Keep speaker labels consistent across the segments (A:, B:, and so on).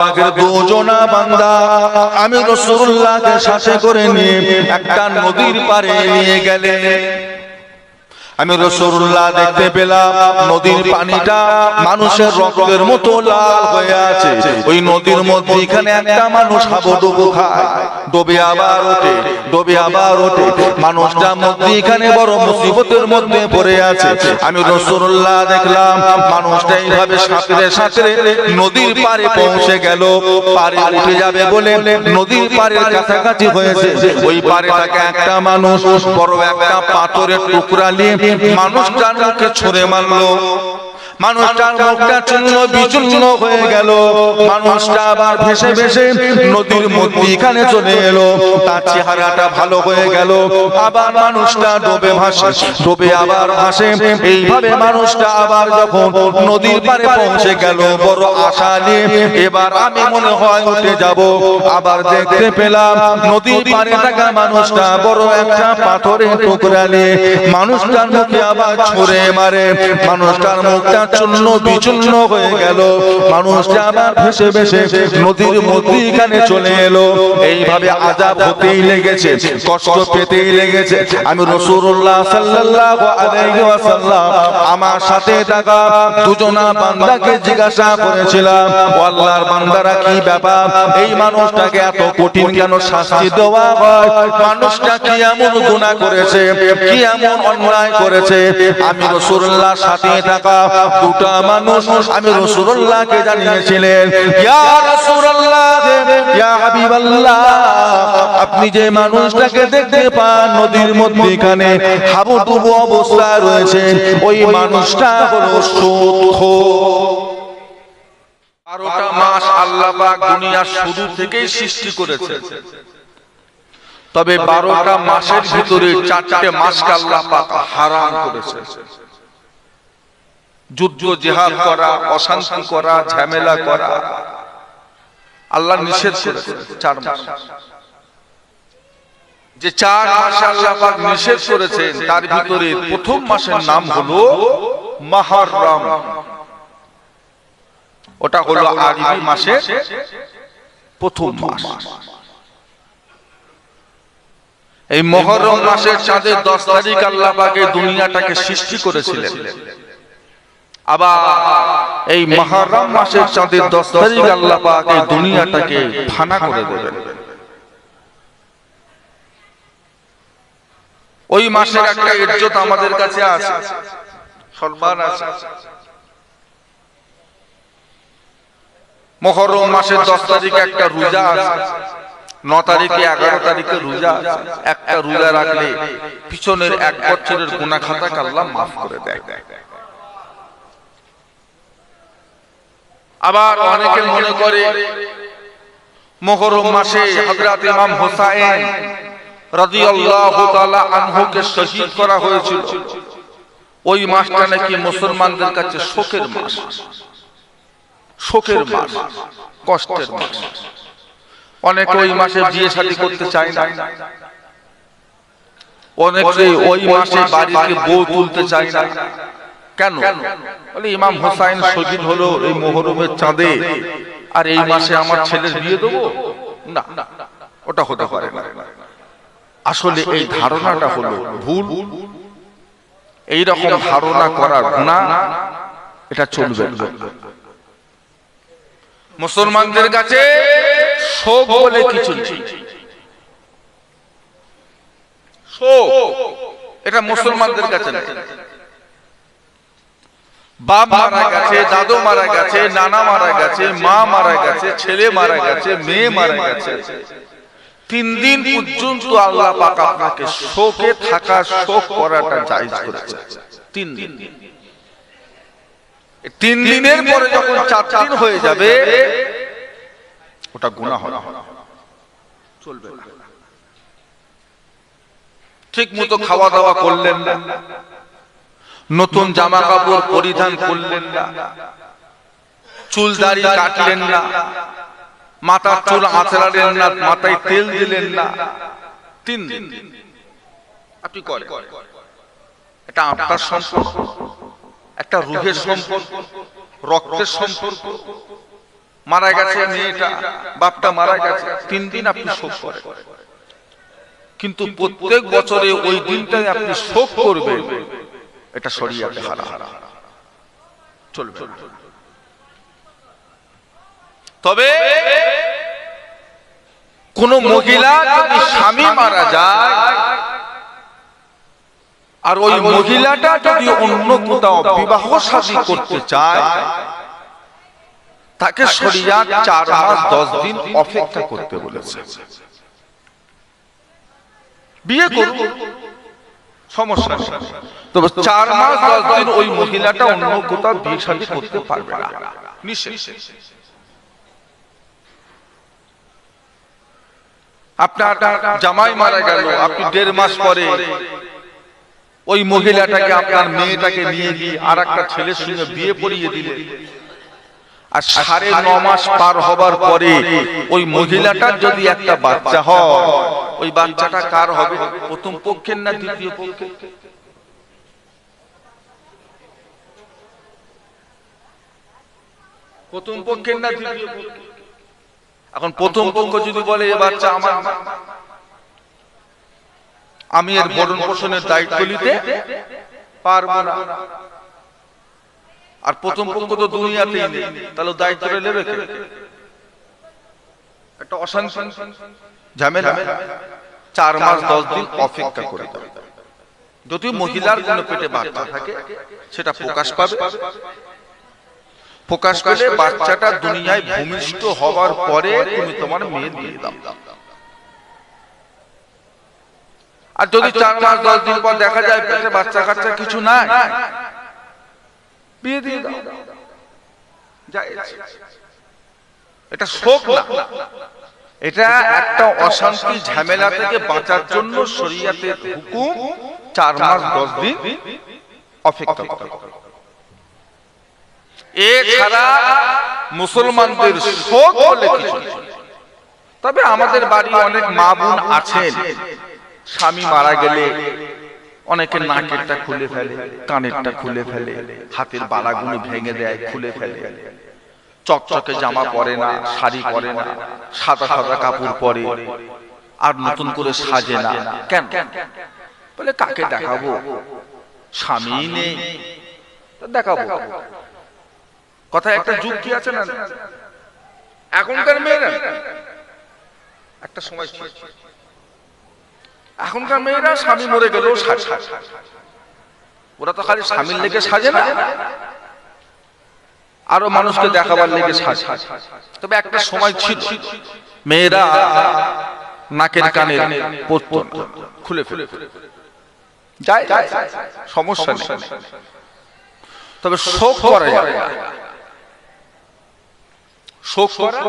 A: পাকের দুজনা বান্দা আমি রাসূলুল্লাহকে সাথে করে নিয়ে একটা নদীর পাড়ে নিয়ে গেলেন। আমি রাসূলুল্লাহ দেখতে পেলাম নদীর পানিটা মানুষের রক্তের মতো লাল হয়ে আছে। ওই নদীর মধ্যে এখানে একটা মানুষ হাবুডুবু খায়, ডুবে আবার ওঠে, ডুবে আবার ওঠে। মানুষটা মধ্যে এখানে বড় মুসিবতের মধ্যে পড়ে আছে। আমি রাসূলুল্লাহ দেখলাম মানুষটা এইভাবে সাঁতরে সাঁতরে নদীর পাড়ে পৌঁছে গেল। পাড়ে উঠে যাবে বলে নদীর পাড়ের কাছাকাছি হয়েছে। ওই পাড়ে থাকা একটা মানুষ বড় একটা পাথরের টুকরা নিয়ে মানুষটার মুখে ছুঁড়ে মারলো। মানুষটার মুখটা চূর্ণ বিচূর্ণ হয়ে গেল। মানুষটা আবার ভেসে ভেসে নদীর মধ্যিখানে চলে এলো। তার চেহারাটা ভালো হয়ে গেল। আবার মানুষটা ডুবে ভাসে, ডুবে আবার ভাসে। এইভাবে মানুষটা আবার যখন নদীর পাড়ে পৌঁছে গেল বড় আশা নিয়ে, এবার আমি মনে হয় উঠে যাব। আবার দেখতে পেলাম নদীর পাড়ে থাকা মানুষটা বড় একটা পাথরের টুকরা নিয়ে মানুষটার মুখে আবার ছুঁড়ে মারে। মানুষটার মুখটা চূর্ণ বিচূর্ণ হয়ে গেল। মানুষটা আবার ভেসে ভেসে নদীর মধ্যিখানে চলে এলো। এইভাবে আযাব হতেই লেগেছে, কষ্ট পেতেই লেগেছে। আমি রাসূলুল্লাহ সাল্লাল্লাহু আলাইহি ওয়াসাল্লাম আমার সাথে থাকা দুজনা বান্দাকে জিজ্ঞাসা করেছিলাম, ও আল্লাহর বান্দারা কি ব্যাপার, এই মানুষটাকে এত কঠিন কেন শাস্তি দেওয়া হয়? মানুষটা কি এমন গুনাহ করেছে, কি এমন অন্যায় করেছে? আমি রাসূলুল্লাহর সাথে থাকা দুটা মানুষ আমি রাসূলুল্লাহকে জানিয়েছিলেন, ইয়া রাসূলুল্লাহ, ইয়া হাবিবাল্লাহ, আপনি যে মানুষটাকে দেখতে পান নদীর মধ্যখানে হাবুডুবু অবস্থায় রয়েছে, ওই মানুষটা হলো সুদখোর। 12টা মাস আল্লাহ পাক দুনিয়ার শুরু থেকেই সৃষ্টি করেছে। তবে 12টা মাসের ভিতরে 4টে মাসকে আল্লাহ পাক হারাম করেছে। যুদ্ধ জিহাদ করা, অশান্তি করা, ঝামেলা করা আল্লাহ নিষেধ করেছে। 4 মাস, যে 4 মাস আল্লাহ পাক নিষেধ করেছেন তার ভিতরে প্রথম মাসের নাম হলো মুহররম। ওটা হলো আরবি মাসের প্রথম মাস। এই মুহররম মাসের চাঁদের 10 তারিখ আল্লাহ পাক এই দুনিয়াটাকে সৃষ্টি করেছিলেন। আবার এই মুহররম মাসের চাঁদের 10 তারিখ আল্লাহ পাক এই দুনিয়াটাকে ফানা করে দেবেন। ওই মাসের একটা ইজ্জত আমাদের কাছে আছে, সম্মান আছে। মুহররম মাসের 10 তারিখে একটা রোজা আছে, 9 তারিখে 11 তারিখে রোজা আছে। একটা রোজা রাখলে পিছনের 1 বছরের গুনাহ খাতাকে আল্লাহ মাফ করে দেয়। আবার অনেকে মনে করে মুহররম মাসে হযরত ইমাম হুসাইন রাদিয়াল্লাহু তাআলা আনহুকে শহীদ করা হয়েছিল। ওই মাসটা নাকি মুসলমানদের কাছে শোকের মাস, শোকের মাস, কষ্টের মাস। অনেকে ওই মাসে বিয়ে শাদী করতে চায় না, অনেকে ওই মাসে বাড়িতে বউ তুলতে চায় না। কেন? বলে ইমাম হুসাইন শহীদ হলো এই মুহররমের চাঁদে, আর এই মাসে আমার ছেলের বিয়ে দেবো না, ওটা হতে পারে না। আসলে এই ধারণাটা হলো ভুল। এই রকম ধারণা করার গুনাহ, এটা চলবে না। মুসলমানদের কাছে শোক বলে কিছু নেই। শোক এটা মুসলমানদের কাছে নেই। বাপ মারা গেছে, দাদু মারা গেছে, নানা মারা গেছে, মা মারা গেছে, ছেলে মারা গেছে, মেয়ে মারা গেছে, 3 দিন পর্যন্ত আল্লাহ পাক আপনাকে শোকে থাকা, শোক করাটা জায়েজ করেছে। 3 দিন। 3 দিনের পরে যখন 4 দিন হয়ে যাবে ওটা গুনাহ হবে, চলবে না। ঠিক মতো খাওয়া দাওয়া করলেন না, নতুন জামা কাপড় পরিধান করলেন না, চুল দাড়ি কাটলেন না, মাথার চুল আঁচড়ালেন না, মাথায় তেল দিলেন না, 3 দিন আপনি করেন। এটা আপনার সম্পর্ক, একটা রূহের সম্পর্ক, রক্তের সম্পর্ক। মারা গেছে মেয়েটা, বাপটা মারা গেছে, 3 দিন আপনি শোক করেন, কিন্তু প্রত্যেক বছরে ওই দিনটাই আপনি শোক করবেন, এটা শরীয়তে হারাম, চলবে না। তবে কোন মহিলা যদি স্বামী মারা যায় আর ওই মহিলাটা যদি অন্য কোথাও বিবাহ শাদী করতে চায়, তাকে শরীয়ত 4 মাস 10 দিন অপেক্ষা করতে বলেছে। বিয়ে করুন, সমস্যা নেই, তবে 4 মাস 10 দিন ওই মহিলাটা অন্য কোথাও বিয়ে শাদী করতে পারবে না, নিষেধ। আপনার জামাই মারা গেল, আপনি 1.5 মাস পরে ওই মহিলাটাকে, আপনার মেয়েটাকে নিয়ে গিয়ে আর একটা ছেলের সঙ্গে বিয়ে পড়িয়ে দিলেন, আর 9.5 মাস পার হবার পরে ওই মহিলাটার যদি একটা বাচ্চা হয়, ওই বাচ্চাটা কার হবে? প্রথম পক্ষের না দ্বিতীয় পক্ষের? প্রথম পক্ষের না দ্বিতীয় পক্ষের? এখন প্রথম পক্ষ যদি বলে এ বাচ্চা আমার, আমি এর ভরণ পোষণের দায়িত্ব নিতে পারবো না, আর প্রথম পক্ষ তো দুনিয়াতেই নেই, তাহলে দায়িত্বটা নেবে কে? একটা অশান্তি ঝামেলা। 4 মাস 10 দিন অপেক্ষা করে দাও, যদি মহিলার কোনো পেটে বাচ্চা থাকে সেটা প্রকাশ পাবে, প্রকাশ পেলে বাচ্চাটা দুনিয়ায় ভূমিষ্ঠ হবার পরে তুমি তোমার মেয়ে দিয়ে দাও। আর যদি 4 মাস 10 দিন পর দেখা যায় পেটে বাচ্চা কাচ্চা কিছু নাই, বিয়ে দিয়ে দাও, এটা শোক না, এটা একটা অশান্তি ঝামেলা থেকে বাঁচার জন্য শরীয়তের হুকুম 4 মাস 10 দিন অপেক্ষা করা। এছাড়া মুসলমানদের শোক বলে কিছু নেই। তবে আমাদের বাড়ি অনেক মা বোন আছেন, স্বামী মারা গেলে অনেকে নাকেরটা খুলে ফেলে, কানেরটা খুলে ফেলে, হাতের বালাগুলো ভেঙে দেয়, খুলে ফেলে, চকচকে জামা পরে না, শাড়ি পরে না, সাদা সাদা কাপড় পরে, আর নতুন করে সাজে না। কেন? বলে কাকে দেখাবো, স্বামী নেই, দেখাবো। কথা একটা যুক্তি আছে না? এখনকার মেয়েরা, একটা সময় ছিল এখনকার মেয়েরা স্বামী মরে গেলেও সাজে, ওরা তো খালি স্বামীর লেগে সাজে না, আরো মানুষকে দেখাবার লেগে সাজে। তবে একটা সময় ছিল মেয়েরা নাকের কানে পরত না, খুলে ফেলে যায়, সমস্যা নেই, তবে শোক করা যাবে না, শোক করা।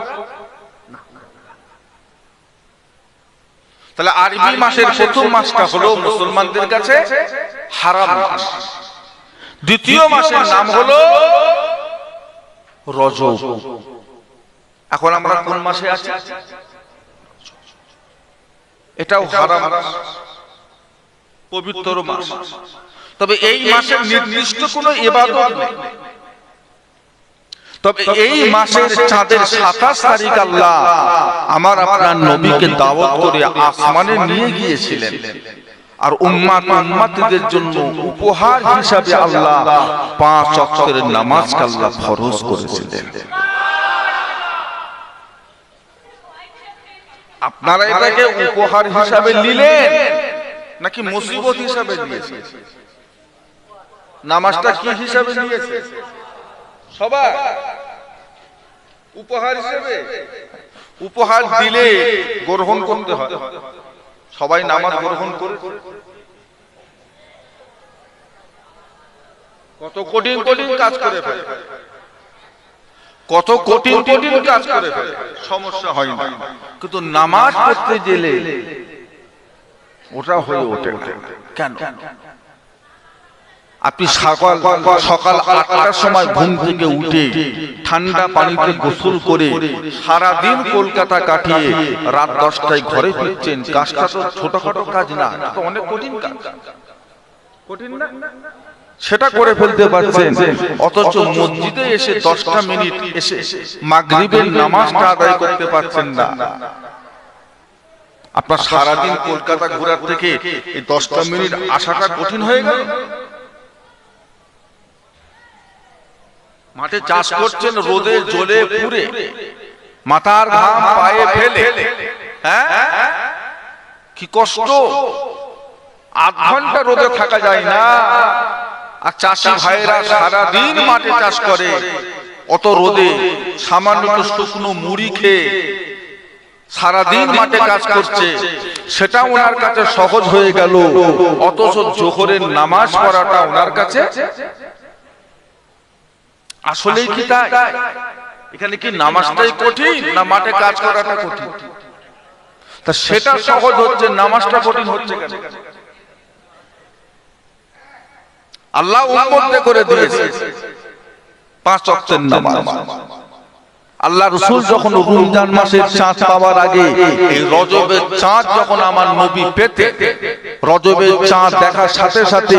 A: তাহলে আরবি মাসের প্রথম মাসটা হলো মুসলমানদের কাছে হারাম মাস, দ্বিতীয় মাসের নাম হলো রজব। এখন আমরা কোন মাসে আছি? এটাও হারাম মাস, পবিত্র মাস। তবে এই মাসের নির্দিষ্ট কোনো ইবাদত নেই। তবে এই মাসের চাঁদের 27 তারিখ আল্লাহ আমার আপনার নবীকে দাওয়াত করে আসমানে নিয়ে গিয়েছিলেন, আর উম্মতদের জন্য উপহার হিসাবে আল্লাহ 5 ওয়াক্তের নামাজকে আল্লাহ ফরজ করেছিলেন। আপনারা এটাকে উপহার হিসাবে নিলেন নাকি মুসিবত হিসাবে নিয়েছেন? নামাজটা কি হিসাবে নিয়েছে? সবাই উপহার হিসেবে। উপহার দিলে গ্রহণ করতে হয়, সবাই নামাজ গ্রহণ করে। কত কঠিন কঠিন কাজ করে ফেলে, কত কঠিন কঠিন কাজ করে ফেলে, সমস্যা হয় না, কিন্তু নামাজ পড়তে গেলে ওটা হয়ে ওঠে না। কেন? আপনি সকাল 8টার সময় ঘুম থেকে উঠে ঠান্ডা পানিতে গোসল করে সারাদিন কলকাতা কাটিয়ে রাত 10টায় ঘরে ফিরছেন, কাজটা তো ছোটখাটো কাজ না, অনেক কঠিন কাজ। কঠিন না? সেটা করে ফেলতে পারছেন, অথচ মসজিদে এসে 10টা মিনিট এসে মাগরিবের নামাজটা আদায় করতে পারছেন না। আপনার সারাদিন কলকাতা ঘোরার থেকে এই 10টা মিনিট আসাটা কঠিন হয়ে গেল। মাঠে চাষ করছেন, রোদে জ্বলে পুড়ে মাথার ঘাম পায়ে ফেলে, হ্যাঁ কি কষ্ট, আধ ঘন্টা রোদে থাকা যায় না। আর চাষি ভাইরা সারাদিন মাঠে চাষ করে, অত রোদে সামান্য শুকনো মুড়ি খেয়ে সারাদিন মাঠে কাজ করছে, সেটা ওনার কাছে সহজ হয়ে গেল। অথচ জোহরের নামাজ পড়াটা ওনার কাছে আসলেই কি তাই? এখানে কি নামাজটাই কঠিন না মাঠে কাজ করাটা কঠিন? তা সেটা সহজ হচ্ছে, নামাজটা কঠিন হচ্ছে কেন? আল্লাহ উম্মতকে করে দিয়েছে 5 ওয়াক্তের নামাজ। আল্লাহ রাসূল যখন রমজান মাসের চাঁদ পাওয়ার আগে, এই রজবের চাঁদ যখন আমার নবী পেতে, রজবের চাঁদ দেখার সাথে সাথে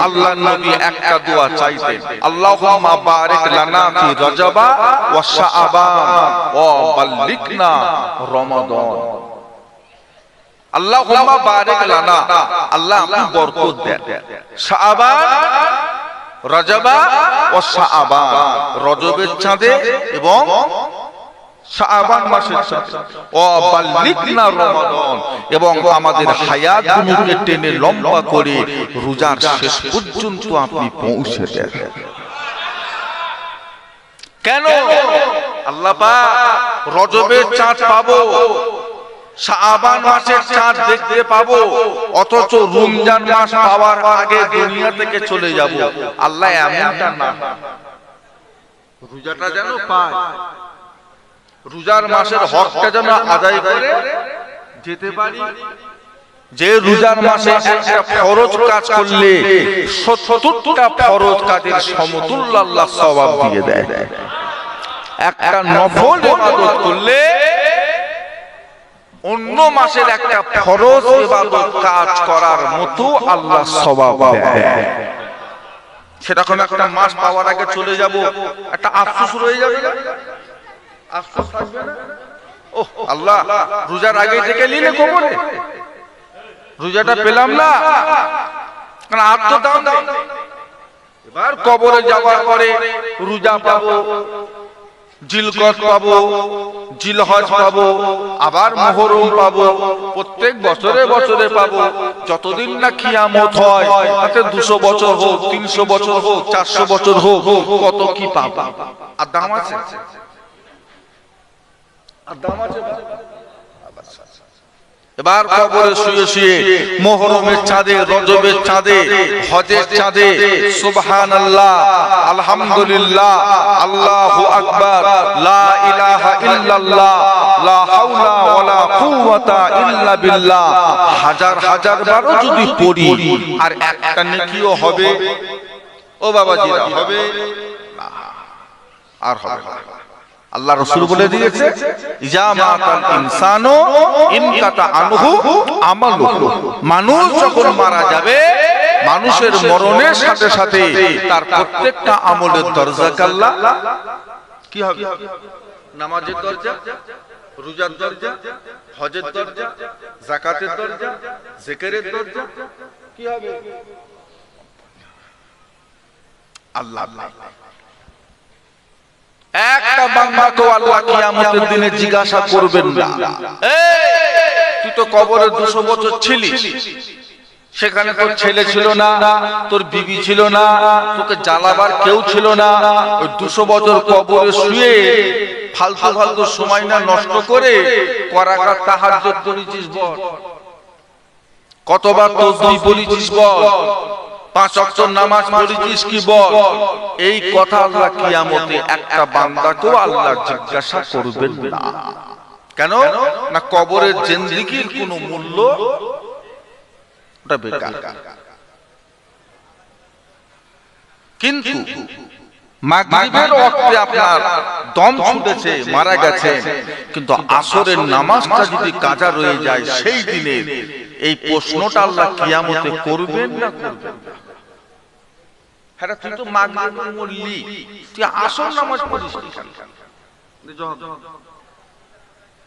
A: আল্লাহর নবী একটা দোয়া চাইতেন, আল্লাহুম্মা বারিক লানা ফি রজবা ওয়া শাবান ওয়া বাল্লিগনা রমাদান। আল্লাহুম্মা বারিক লানা, আল্লাহ আপনি বরকত দেন, শাবান রজবা ও শাবান, রজবের চাঁদে এবং শাবান মাসের চাঁদে, ও বাল্লিগনা রমাদান, এবং আমাদের হায়াতগুলোকে টেনে লম্বা করে রোজার শেষ পর্যন্ত আপনি পৌঁছে দেন। কেন? আল্লাহ পাক রজবের চাঁদ পাবো, শাবান মাসের চাঁদ দেখতে পাবো, অথচ রমজান মাস পাওয়ার আগে দুনিয়া থেকে চলে যাব। আল্লাহ এমনটা না, রোজাটা যেন পায়, রোজার মাসের হকটা যেন আদায় করে যেতে পারি। যে রোজার মাসে একটা ফরজ কাজ করলে 70টা ফরজ কাজের সমতুল্য আল্লাহ সওয়াব দিয়ে দেয়। একটা নফল ইবাদত করলে অন্য মাসের একটা ফরজ ইবাদত কাজ করার মতো আল্লাহ সওয়াব দেয়। সেরকম একটা মাস পাওয়ার আগে চলে যাব, একটা আফসোস রয়ে যাবে না? আফসোস থাকবে না? ওহ আল্লাহ, রোজার আগে থেকে নিলে কবরে, রোজাটা পেলাম না, কারণ আর তো দাম নেই। এবার কবরে যাওয়ার পরে রোজা পাবো, জিলকদ পাবো, জিলহজ পাবো, আবার মুহররম পাবো, প্রত্যেক বছরে বছরে পাবো। যতদিন না কিয়ামত হয়, তাতে 200 বছর হোক, 300 বছর হোক, 400 বছর হোক, কত কি পাবো। আর দাম আছে, আর দাম আছে। এবার কবরে শুয়ে শুয়ে মুহররমের চাঁদে, রজবের চাঁদে, হজের চাঁদে সুবহানাল্লাহ, আলহামদুলিল্লাহ, আল্লাহু আকবার, লা ইলাহা ইল্লাল্লাহ, লা হাওলা ওয়ালা কুওয়াতা ইল্লা বিল্লাহ হাজার হাজার বারও যদি পড়ি, আর একটা নেকিও হবে। ও বাবাজিরা, হবে না, আর হবে না। আল্লাহ রাসূল বলে দিয়েছে, ইজা মাতাল ইনসানু ইনকাতা আনহু আমালুহু, মানুষ যখন মারা যাবে, মানুষের মরণের সাথে সাথে তার প্রত্যেকটা আমলের দরজাকে আল্লাহ কি হবে? নামাজের দরজা, রোজার দরজা, হজের দরজা, যাকাতের দরজা, জিকিরের দরজা কি হবে? আল্লাহ আল্লাহ। একটা বান্দাকে আল্লাহ কিয়ামতের দিনে জিজ্ঞাসা করবেন না, তুই তো কবরে 200 বছর ছিলিস, সেখানে তোর ছেলে ছিল না, তোর বিবি ছিল না, তোকে জ্বালাবার কেউ ছিল না, ওই 200 বছর কবরে শুয়ে ফালতু ফালতু সময় না নষ্ট করে করাকার তাহাজ্জুদ করেছিস বল, কতবার তাসবিহ বলেছিস বল, 5 ওয়াক্ত নামাজ পড়েছিস কি বল। এই কথা আল্লাহ কিয়ামতে একটা বান্দাকেও আল্লাহ জিজ্ঞাসা করবেন না। কেন? না কবরের জিন্দেগির কোনো মূল্য ওটা বেকার। কিন্তু মাগরিবের ওয়াক্তে আপনার দম ছুটেছে, মারা গেছে, কিন্তু আসরের নামাজটা যদি কাজা রয়ে যায়, সেই দিনে এই প্রশ্নটা আল্লাহ কিয়ামতে করবেন না করবেন না? হ্যাঁ তুই তো মাগরিব পড়লি, তুই আসর নামাজ পড়িস কেন?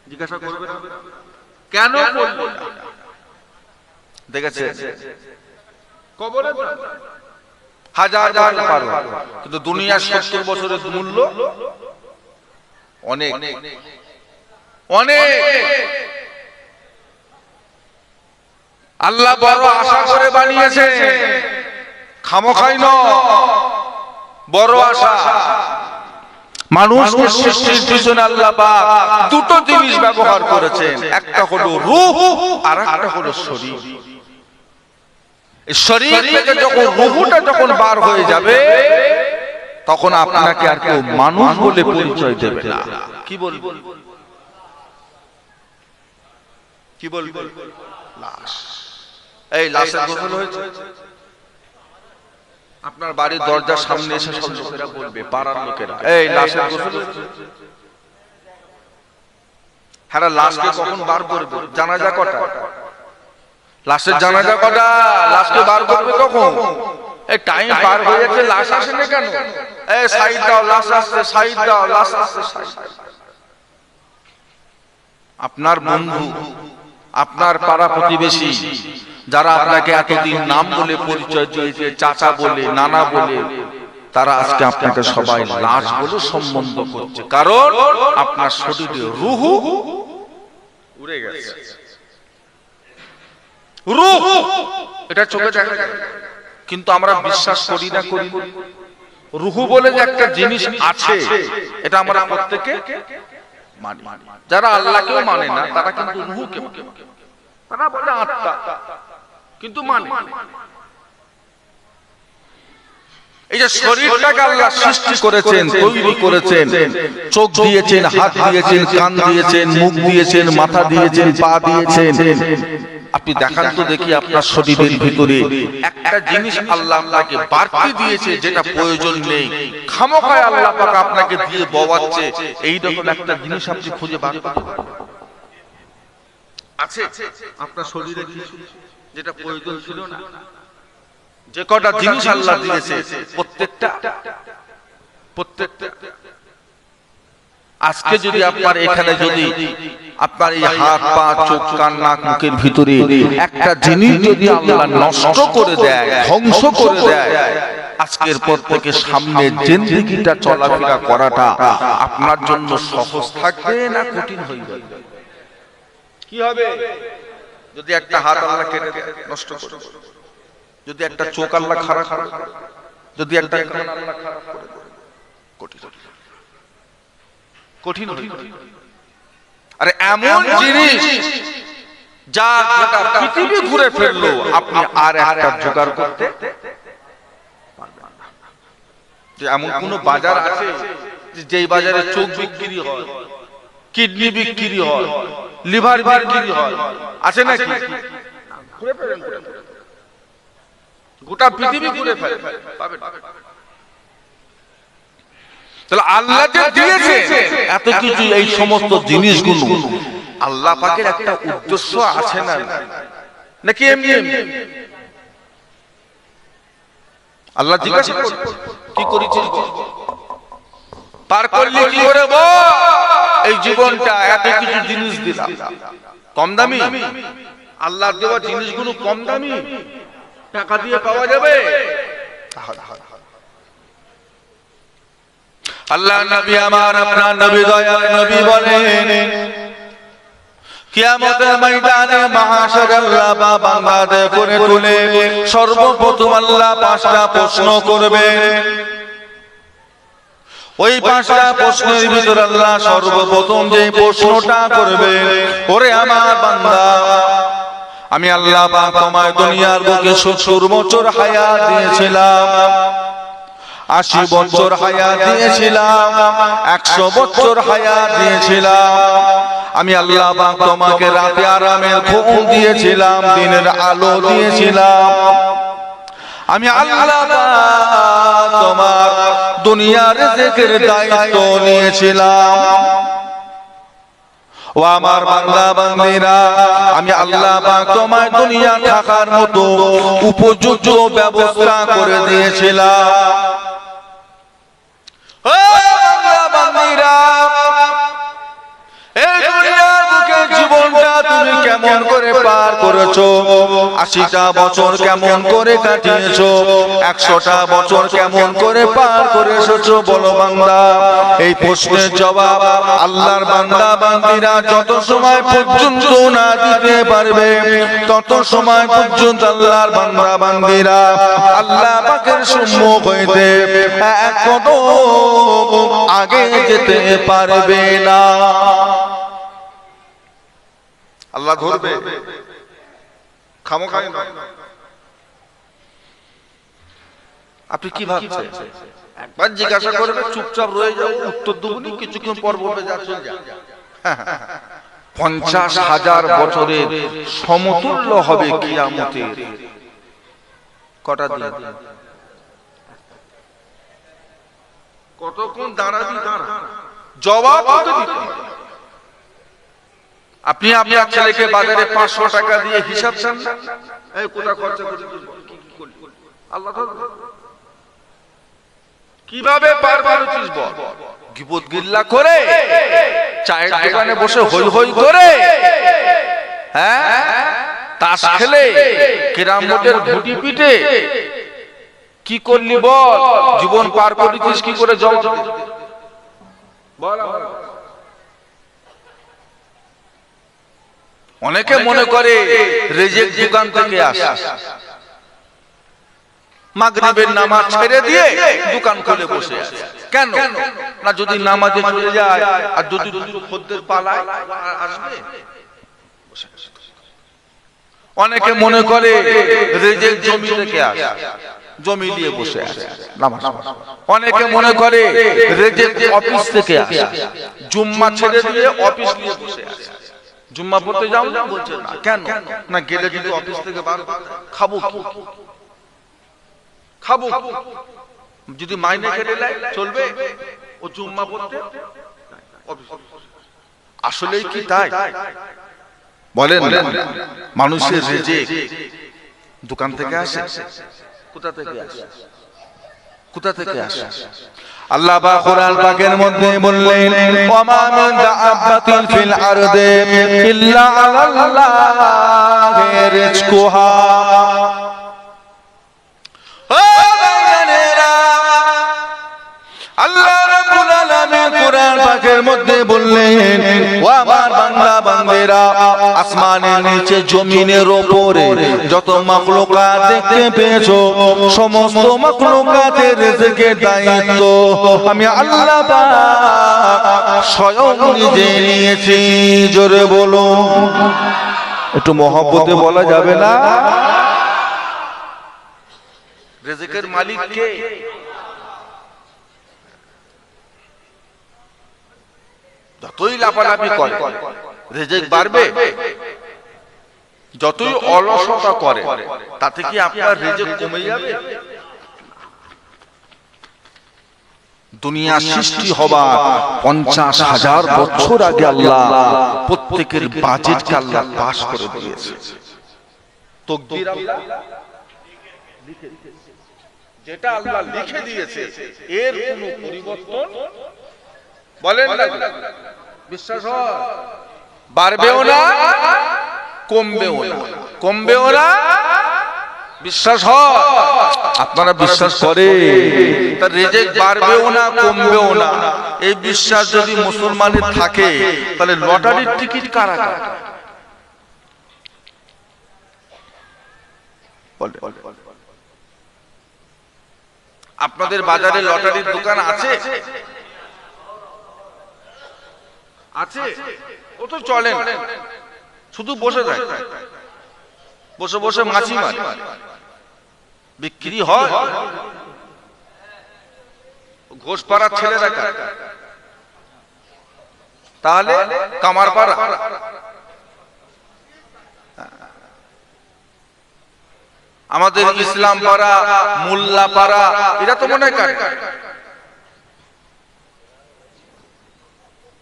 A: জিজ্ঞাসা করবে কেন পড়লি? দেখেছে কবরে হাজার হাজার পার, কিন্তু দুনিয়ার 70 বছরের মূল্য অনেক অনেক। আল্লাহ বড় আশা করে বানিয়েছে, খামোখাই নয়, বড় আশা। মানুষের সৃষ্টির পিছনে আল্লাহ পাক দুটো জিনিস ব্যবহার করেছেন, একটা হলো রূহ আর একটা হলো শরীর। এই শরীর থেকে যখন রূহটা যখন বার হয়ে যাবে, তখন আপনাকে আর কেউ মানুষ বলে পরিচয় দেবে না। কি বলবো কি বলবো? লাশ। এই লাশের গোসল হয়েছে, আপনার বাড়ির দরজার সামনে এসে সব লোকেরা বলবে, পাড়ার লোকেরা, এই লাশের গোসল হয়েছে। হ্যাঁ, লাশকে কখন বার করবে? জানাজা কটা? লাশের জানাজা কটা? লাশকে বার করবে কখন? এই টাইম পার হয়ে যাচ্ছে, লাশ আসে না কেন? এই সাইড দাও, লাশ আসছে, সাইড দাও, লাশ আসছে, সাইড। আপনার বন্ধু, আপনার পাড়া প্রতিবেশী, যারা আপনাকে এতদিন নাম বলে পরিচয় দিয়েছে, চাচা বলে, নানা বলে, তারা আজকে আপনাকে সবাই লাশ বলে সম্বন্ধ করছে, কারণ আপনার শরীরে রূহ উড়ে গেছে। রূহ এটা চোখে দেখা যায়, কিন্তু আমরা বিশ্বাস করি না। রূহ বলে যে একটা জিনিস আছে, এটা আমরা প্রত্যেকে মানি। যারা আল্লাহকেও মানে না, তারা কিন্তু রূহকে মানে, তারা বলে আত্মা, কিন্তু মানে। এই যে শরীরটাকে আল্লাহ সৃষ্টি করেছেন, তৈরি করেছেন, চোখ দিয়েছেন, হাত দিয়েছেন, কান দিয়েছেন, মুখ দিয়েছেন, মাথা দিয়েছেন, পা দিয়েছেন। আপনি দেখান তো দেখি আপনার শরীরের ভিতরে একটা জিনিস আল্লাহ আপনাকে বাড়তি দিয়েছে, যেটা প্রয়োজন নেই, খামোখায় আল্লাহ পাক আপনাকে দিয়ে বওয়াচ্ছে, এইরকম একটা জিনিস আপনি খুঁজে বার করতে পারবেন? আছে আপনার শরীরে কিছু যেটা প্রয়োজন ছিল না? যে কটা জিনিস আল্লাহ দিয়েছে, প্রত্যেকটা আজকে যদি আপনার এখানে যদি আপনার এই হাত পা চোখ কান নাক মুখের ভিতরে একটা জিনিস যদি আল্লাহ নষ্ট করে দেয়, ধ্বংস করে দেয়, আজকের পর থেকে সামনে জিন্দেগিটা চলাফেরা করাটা আপনার জন্য সহজ থাকবে না কঠিন হয়ে যাবে? কি হবে যদি একটা হাত আল্লাহ কেটে নষ্ট করে, যদি একটা চোখ আল্লাহ খারাপ করে, যদি একটা কান আল্লাহ খারাপ করে? কঠিন কঠিন। আরে এমন জিনিস যা গোটা পৃথিবী ঘুরে ফেললো, আপনি আর একটা জোগাড় করতে পারবেন না। যে এমন কোন বাজার আছে যেই বাজারে চোখ বিক্রি হয়, কিডনি বিক্রি হয়, লিভার বিক্রি হয়? আছে নাকি? ঘুরে ফেলেন, গোটা পৃথিবী ঘুরে ফেলেন, পাবেন। তাহলে আল্লাহ যে দিয়েছে এত কিছু, এই সমস্ত জিনিসগুলো আল্লাহ পাকের একটা উদ্দেশ্য আছে না নাকি এমনি এমনি? আল্লাহ জিজ্ঞাসা করবে, কি করেছিস, পার করলি কি করে বল? এই জীবনটা এত কিছু জিনিস দিলাম, কম দামি? আল্লাহর দেওয়া জিনিসগুলো কম দামি, টাকা দিয়ে পাওয়া যাবে? আল্লাহ নবী আমার, আপনার নবী দয়ার নবী বলেন, কিয়ামতের ময়দানে মাহশারে আল্লাহ বান্দাদের করে তুলে সর্বপ্রথম আল্লাহ 5টা প্রশ্ন করবেন। ওই 5টা প্রশ্নের ভিতরে আল্লাহ সর্বপ্রথম যে প্রশ্নটা করবে, ওরে আমার বান্দা, আমি আল্লাহ পাক তোমায় দুনিয়ার বুকে 70 বছর হায়াত দিয়েছিলাম, 80 বছর হায়াত দিয়েছিলাম, 100 বছর হায়াত দিয়েছিলাম। আমি আল্লাহ পাক তোমাকে রাতে আরামের ঘুম দিয়েছিলাম, দিনের আলো দিয়েছিলাম। আমি আল্লাহ পাক তোমার দুনিয়ার রিজিকের দায়িত্ব নিয়েছিলাম। ও আমার বান্দা বান্দীরা, আমি আল্লাহ পাক তোমায় দুনিয়া থাকার মতো উপযুক্ত ব্যবস্থা করে দিয়েছিলাম। ও বান্দা বান্দীরা, এই দুনিয়ার বুকে জীবনটা তুমি কেমন করে পার করেছো? 80টা বছর কেমন করে কাটিয়েছো? 100টা বছর কেমন করে পার করে এসেছো বলো বান্দা? এই প্রশ্নের জবাব আল্লাহর বান্দা বান্দীরা যত সময় পর্যন্ত না দিতে পারবে, তত সময় পর্যন্ত আল্লাহর বান্দা বান্দীরা আল্লাহ পাকের সম্মুখ হইতে এক কদম আগে যেতে পারবে না। আল্লাহ ধরবে, খামোখাই নয়। আপনি কি ভাবছেন? একবার জিজ্ঞাসা করবে, চুপচাপ রয়ে যাও, উত্তর দেবনি, কিছুক্ষণ পর বলবে যা চলে যা। 50,000 বছরের সমতুল্য হবে কিয়ামতের কটা দিন। কতক্ষণ দাঁড়াবি দাঁড়া, জবাব তো দিতে হবে। আপনি আপনার ছেলেকে বাজারে 500 টাকা দিয়ে হিসাব চান না, এই কোথা খরচা করেছিস, আল্লাহ কিভাবে পার করেছিস বল? গিবত গিল্লা করে, চায়ের দোকানে বসে হই হই করে, হ্যাঁ, তাস খেলে, ক্যারাম বোর্ডের ঘুটি পিটে কি করলি বল? জীবন পার করেছিস কি করে জবাব দে বল। অনেকে মনে করে রেজেক দোকান থেকে আসে, মাগরিবের নামাজ ছেড়ে দিয়ে দোকান খুলে বসে আছে। কেন না, যদি নামাজে চলে যায় আর যদি খদ্দের পালায় আসবে। অনেকে মনে করে রেজেক জমি থেকে আসে, জমি নিয়ে বসে আছে নামাজ। অনেকে মনে করে রেজেক অফিস থেকে আসে, জুম্মা ছেড়ে দিয়ে অফিস নিয়ে বসে আছে। জুম্মা পড়তে যাও না, বলছে না। কেন না, গেলে যদি অফিস থেকে বার খাবো খাবো, যদি মাইনে কেটে নেয় চলবে, ও জুম্মা পড়তে। আসলেই কি তাই বলেন? মানুষের রিজিক দোকান থেকে আসে, কোথা থেকে আসে? কোথা থেকে আসে? আল্লাহ পাক কোরআন পাকের মধ্যে বললেন, ওয়া মা মিন দাআবাতিন ফিল আরদি ইল্লা আলাল্লাহি রিজকুহা। ও ভাইয়েরা, আল্লাহ রাব্বুল আলামিন কোরআন পাকের মধ্যে বললেন, ও আমার বান্দা বান্দেরা, আসমানের নিচে জমিনের উপরে যত মাখলুকাত দেখতে পেয়েছো, সমস্ত মাখলুকাতের রিজকের দায়িত্ব আমি আল্লাহ পাক স্বয়ং নিজে নিয়েছি। জোরে বলো, একটু মহব্বতে বলা যাবে না? রিজকের মালিক কে? যতই লাফালাফি করে রিজিক বাড়বে, যতই অলসতা করে তাতে কি আপনার রিজিক কমে যাবে? দুনিয়া সৃষ্টি হবার 50,000 বছর আগে আল্লাহ প্রত্যেকের বাজেটকে আল্লাহ পাস করে দিয়েছে। তাকদীর আল্লাহ লিখে দিয়েছে, যেটা আল্লাহ লিখে দিয়েছে এর কোনো পরিবর্তন বলেন না। বিশ্বাস হয়? বাড়বেও না, কমবেও না, কমবেও না। বিশ্বাস হয়? আপনারা বিশ্বাস করে তার রিজিক বাড়বেও না, কমবেও না, এই বিশ্বাস যদি মুসলমানের থাকে তাহলে লটারির টিকিট কারা কাটে? আপনাদের বাজারে লটারির দোকান আছে? আছে? ও তো চলে না, শুধু বসে যায়, বসে বসে মাছি মারে। বিক্রি হয়, ঘোষপাড়ার ছেলেরা কাটে, তাহলে কামারপাড়া, আমাদের ইসলাম পাড়া, মোল্লা পাড়া, এরা তো মনে হয় কাটে।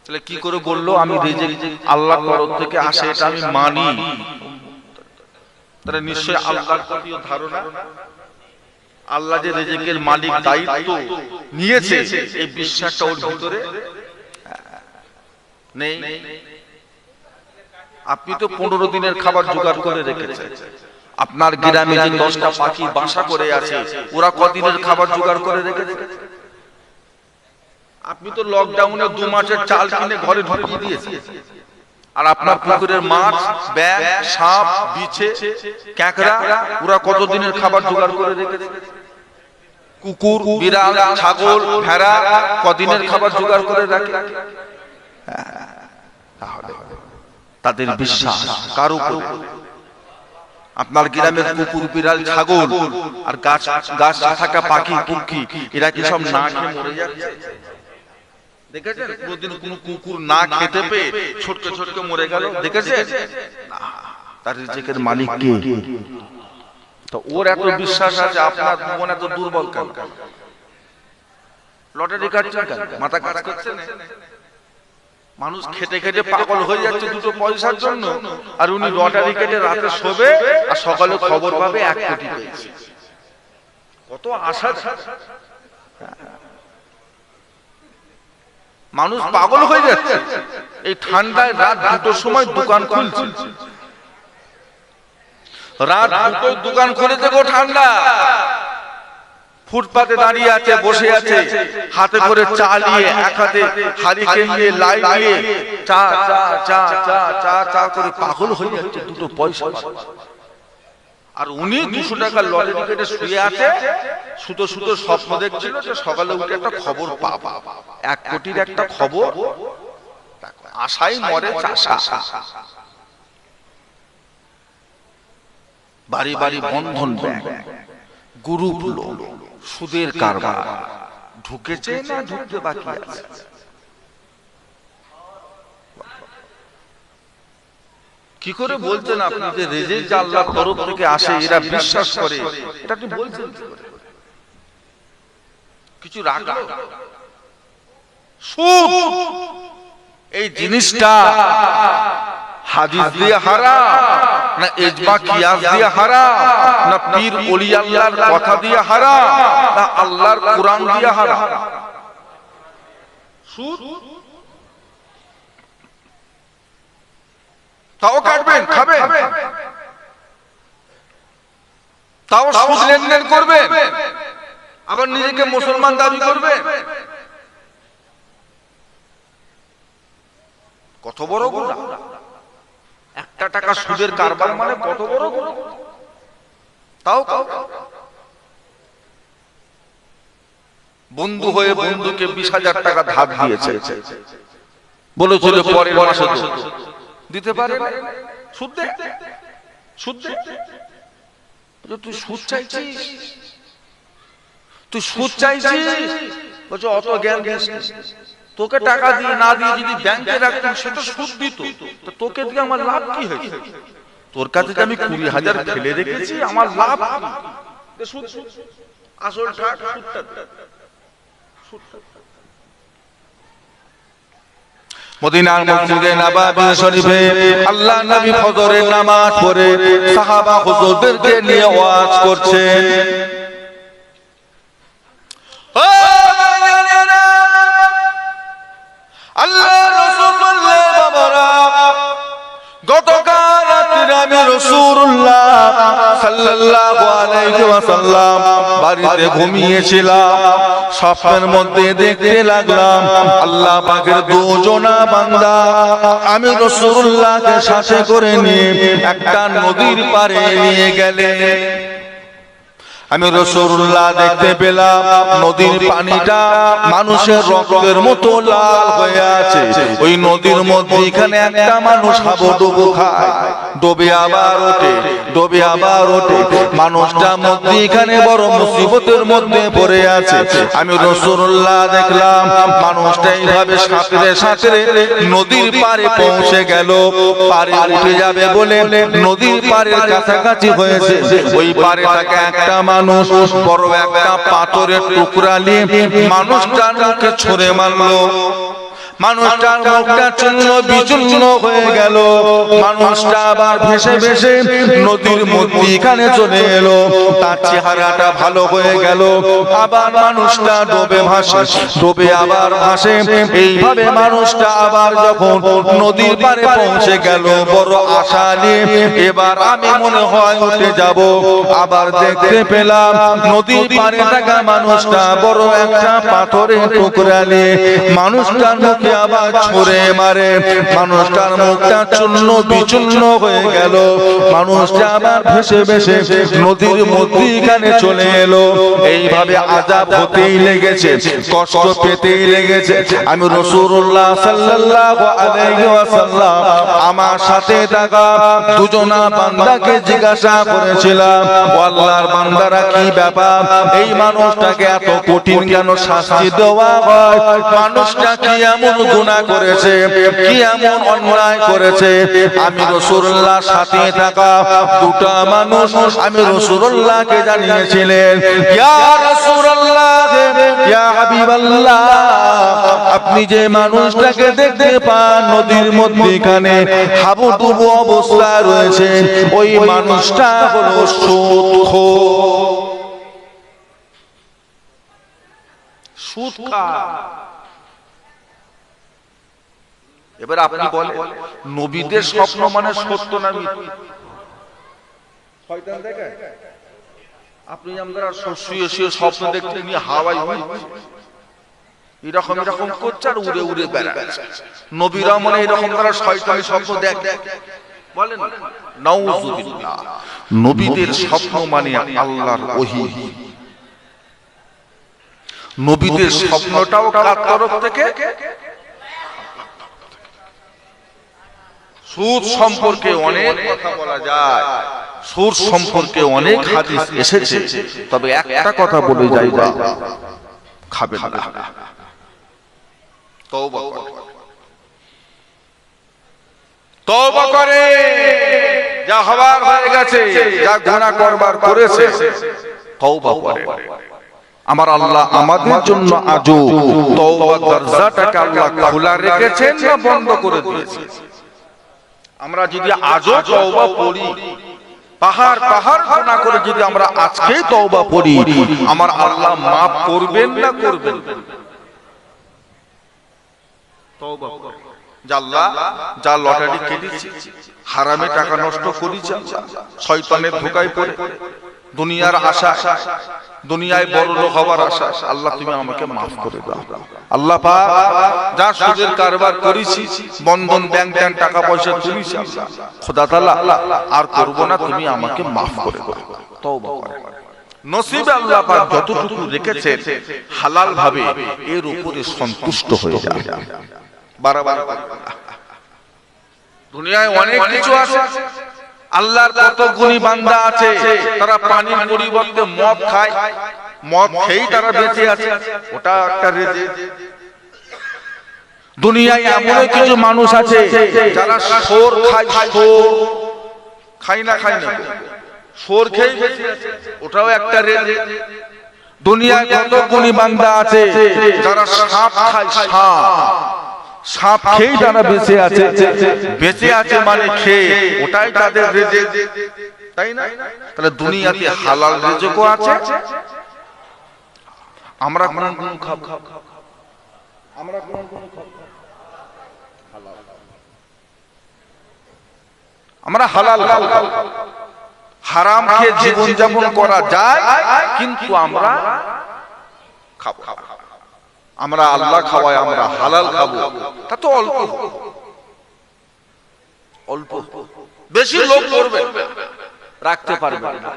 A: তাহলে কি করে বললো আমি রিজিক আল্লাহর তরফ থেকে আসে এটা আমি মানি? তাহলে নিশ্চয়ই আল্লাহর প্রতি ধারণা, আল্লাহ যে রিজিকের মালিক দায়িত্ব নিয়েছে এই বিশ্বাসটা ওর ভিতরে নেই। আপনি তো 15 দিনের খাবার জোগাড় করে রেখেছেন, আপনার গ্রামে যে 10টা পাখি বাসা করে আছে ওরা কদিনের খাবার জোগাড় করে রেখেছে? আপনি তো লকডাউনে 2 মাসের চাল কিনে ঘরে ঢুকিয়ে দিয়েছেন, আর আপনার পুকুরের মাছ, ব্যাঙ, সাপ, বিছে, ক্যাকড়া ওরা কতদিনের খাবার জোগাড় করে রেখেছে? কুকুর, বিড়াল, ছাগল, ভেড়া কদিনের খাবার জোগাড় করে রাখে? তাদের বিশ্বাস কার উপর? আপনার গ্রামের কুকুর, বিড়াল, ছাগল আর গাছ থাকা পাখি পক্ষী এরা কি সব না খেয়ে মরে যাচ্ছে? দেখেছেন কোনদিন কোন কুকুর না খেতে পেয়ে ছোটকে ছোটকে মরে গেল? দেখেছেন? তার রিজিকের মালিক কে? তো ওর এত বিশ্বাস আছে, আপনার মন এত দুর্বল কেন? লটারি কাটছেন কেন? মাথা কাজ করছে না? মানুষ খেটে খেটে পাগল হয়ে যাচ্ছে 2 পয়সার জন্য, আর উনি লটারি কেটে রাতে শোবে আর সকালে খবর পাবে 1 কোটি পেয়েছে। কত আশা! মানুষ পাগল হয়ে যাচ্ছে। এই ঠান্ডায় রাত 2টোর সময় দোকান খুলছে, রাত 2টোয় দোকান খুলেছে গো। ঠান্ডা ফুটপাতে দাঁড়িয়ে আছে, বসে আছে, হাতে করে চা নিয়ে, এক হাতে হারিকেন নিয়ে, লাইট নিয়ে চা চা চা চা চা চা করে পাগল হয়ে যাচ্ছে 2 পয়সা। আর উনি 200 টাকা লটারি কেটে শুয়ে আছে, সুতো সুতো স্বপ্ন দেখছিল যে সকালে উঠে একটা খবর পাবা, 1 কোটির একটা খবর। আশাই মরে চাষা। বাড়ি বাড়ি বন্ধন ব্যাংক, গ্রুপ লোন, সুদের কারবার ঢুকেছে না ঢুকতে বাকি আছে? কি করে বলছেন আপনি যে রিজিক আল্লাহর তরফ থেকে আসে এরা বিশ্বাস করে? এটা আপনি বলছেন কিছু রাখলো? সুদ এই জিনিসটা হাদিস দিয়ে হারাম না ইজমা কিয়াস দিয়ে হারাম না পীর ওলি আল্লাহর কথা দিয়ে হারাম না আল্লাহর কোরআন দিয়ে হারাম? সুদ তাও কাটবেন, খাবেন, তাও সুদ লেনদেন করবেন, আবার নিজেকে মুসলমান দাবি করবেন। কত বড় গুনাহ! 1 টাকা সুদের কারবার মানে কত বড় গুনাহ! তাও বন্ধু হয়ে বন্ধুকে 20,000 টাকা ধার দিয়েছে, বলেছিল পরের মাসে দিতে পারে না, সুদ দে, সুদ দে। তুই সুদ চাইছিস, তুই সুদ চাইছিস, বলছো অত জ্ঞান দিস। তোকে টাকা দিয়ে না দিয়ে যদি ব্যাংকে রাখতাম সেটা সুদ দিত, তো তোকে দিয়ে আমার লাভ কি হয়েছে? তোর কাছে যে আমি 20,000 ফেলে রেখেছি, আমার লাভ সুদ। আসল ঠাক সুদটা। মদিনার মসজিদে নববী শরীফে আল্লাহ নবী ফজরের নামাজ পড়ে সাহাবা হুজুরদেরকে নিয়ে ওয়াজ করছেন। আল্লাহ রাসূল বললেন, বাবারা, গতকাল রাতে আমি রাসূলুল্লাহ সাল্লাল্লাহু আলাইহি ওয়াসাল্লাম বাড়িতে ঘুমিয়েছিলাম। স্বপ্নের মধ্যে দেখতে লাগলাম আল্লাহ পাকের 2 জনা বান্দা আমি রাসূলুল্লাহকে সাথে করে নিয়ে একটা নদীর পাড়ে নিয়ে গেলেন। আমি রাসূলুল্লাহ দেখতে পেলাম নদীর পানিটা মানুষের রক্তের মতো লাল হয়ে আছে। ওই নদীর মধ্যে এখানে একটা মানুষ হাবুডুবু খায়, ডোবে আবার ওঠে, ডোবে আবার ওঠে। মানুষটা মধ্যে এখানে বড় মুসিবতের মধ্যে পড়ে আছে। আমি রাসূলুল্লাহ দেখলাম মানুষটা এইভাবে সাঁতরে সাঁতরে নদীর পাড়ে পৌঁছে গেল। পাড়ে উঠে যাবে বলে নদীর পাড়ের কাছাকাছি হয়েছে। ওই পাড়ে থাকে একটা মানুষ বড় একটা পাথরের টুকরা নিয়ে মানুষটার মুখে ছুঁড়ে মারলো। মানুষটার মুখটা চূর্ণ বিচূর্ণ হয়ে গেল। মানুষটা আবার ভেসে ভেসে নদীর মধ্যিখানে চলে এলো। তার চেহারাটা ভালো হয়ে গেল। আবার মানুষটা ডোবে ভাসে, ডোবে আবার ভাসে। এইভাবে মানুষটা আবার যখন নদীর পাড়ে পৌঁছে গেল বড় আশা নিয়ে, এবার আমি মনে হয় উঠে যাব। আবার দেখতে পেলাম নদীর পাড়ে থাকা মানুষটা বড় একটা পাথরের টুকরা নিয়ে মানুষটার মুখে আবার ছুঁড়ে মারে। মানুষটার মুখটা চূর্ণ বিচূর্ণ হয়ে গেল। মানুষটা আবার ভেসে ভেসে নদীর মধ্যিখানে চলে এলো। এইভাবে আযাব হতেই লেগেছে, কষ্ট পেতেই লেগেছে। আমি রাসূলুল্লাহ সাল্লাল্লাহু আলাইহি ওয়াসাল্লাম আমার সাথে থাকা দুজনা বান্দাকে জিজ্ঞাসা করেছিলাম, ও আল্লাহর বান্দারা, কি ব্যাপার? এই মানুষটাকে এত কঠিন কেন শাস্তি দেওয়া হয়? মানুষটা কি এমন গুনাহ করেছে, কি এমন অন্যায় করেছে? আমি রাসূলুল্লাহর সাথে থাকা দুটো মানুষ আমি রাসূলুল্লাহকে জানিয়েছিলেন, ইয়া রাসূলুল্লাহ, ইয়া হাবিবাল্লাহ, আপনি যে মানুষটাকে দেখতে পান নদীর মধ্যখানে হাবুডুবু অবস্থায় রয়েছে, ওই মানুষটা হলো সুদখোর। এবার আপনি বলেন, নবীদের স্বপ্ন মানে সত্য না মিথ্যা? শয়তান দেখে আপনি আমরা শুয়ে শুয়ে স্বপ্ন দেখতে নিয়ে হাওয়ায় এরকম এরকম করছে আর উড়ে উড়ে বেড়াচ্ছে। নবীরা মনে এরকম তারা শয়তানি স্বপ্ন দেখে? বলেন নাউযুবিল্লাহ। নবীদের স্বপ্ন মানে আল্লাহর ওহী। নবীদের স্বপ্নটাও কার তরফ থেকে? সুদ সম্পর্কে অনেক কথা বলা যায়, সুদ সম্পর্কে অনেক হাদিস এসেছে, তবে একটা কথা বলে যাই, খাবেন না। তওবা করে, তওবা করে, যা হবার হয়ে গেছে, যা গুনাহ করবার করেছে, তওবা করে। আমার আল্লাহ আমাদের জন্য আজও তওবার দরজাটাকে আল্লাহ খোলা রেখেছেন না বন্ধ করে দিয়েছেন? আমরা যদি আজও তওবা পড়ি, পাহাড় পাহাড় গুনাহ করে যদি আমরা আজকেই তওবা পড়ি, আমার আল্লাহ মাফ করবেন না করবেন? তওবা করুন। আল্লাহ যা লটারি কেটেছি, হারামে টাকা নষ্ট করেছি, শয়তানের ধোঁকায় পড়ে, দুনিয়ার আশা, দুনিয়ায় বড় লোক হওয়ার আশা, আল্লাহ তুমি আমাকে মাফ করে দাও। আল্লাহ পাক যা সুদের কারবার করেছি, বন্ধন ব্যাংক ব্যাংক টাকা পয়সা তুলেছি, খোদা তাআলা আর করব না, তুমি আমাকে মাফ করে দাও। তওবা করে নসিবে আল্লাহ পাক যতটুকু রেখেছেন হালাল ভাবে এর উপরে সন্তুষ্ট হয়ে যায়। বারবার দুনিয়ায় অনেক কিছু আছে, আল্লাহর কত গুণী বান্দা আছে, তারা পানির পরিবর্তে মদ খায়, মদ খেয়েই তারা বেঁচে আছে, ওটা একটা রিজিক। দুনিয়ায় এমন কিছু মানুষ আছে যারা শোর খায়, শোর খায় না, খায় না, শোর খেয়ে বেঁচে আছে, ওটাও একটা রিজিক। দুনিয়ায় কত গুণী বান্দা আছে যারা সাপ খায়, সাপ, সাপ খেয়ে তারা বেঁচে আছে, বেঁচে আছে মানে খেয়ে, ওটাই তাদের রিজিক, তাই না? তাহলে দুনিয়াতে হালাল রিজিকও আছে। আমরা কোন কোন খাব, আমরা কোন কোন খাব, আমরা হালাল খাব। হারাম খেয়ে জীবন যাপন করা যায়, কিন্তু আমরা খাবো। আমরা আল্লাহ খাওয়ায়, আমরা হালাল খাবো, তা তো অল্প অল্প, বেশি লোক করবে, রাখতে পারবে না।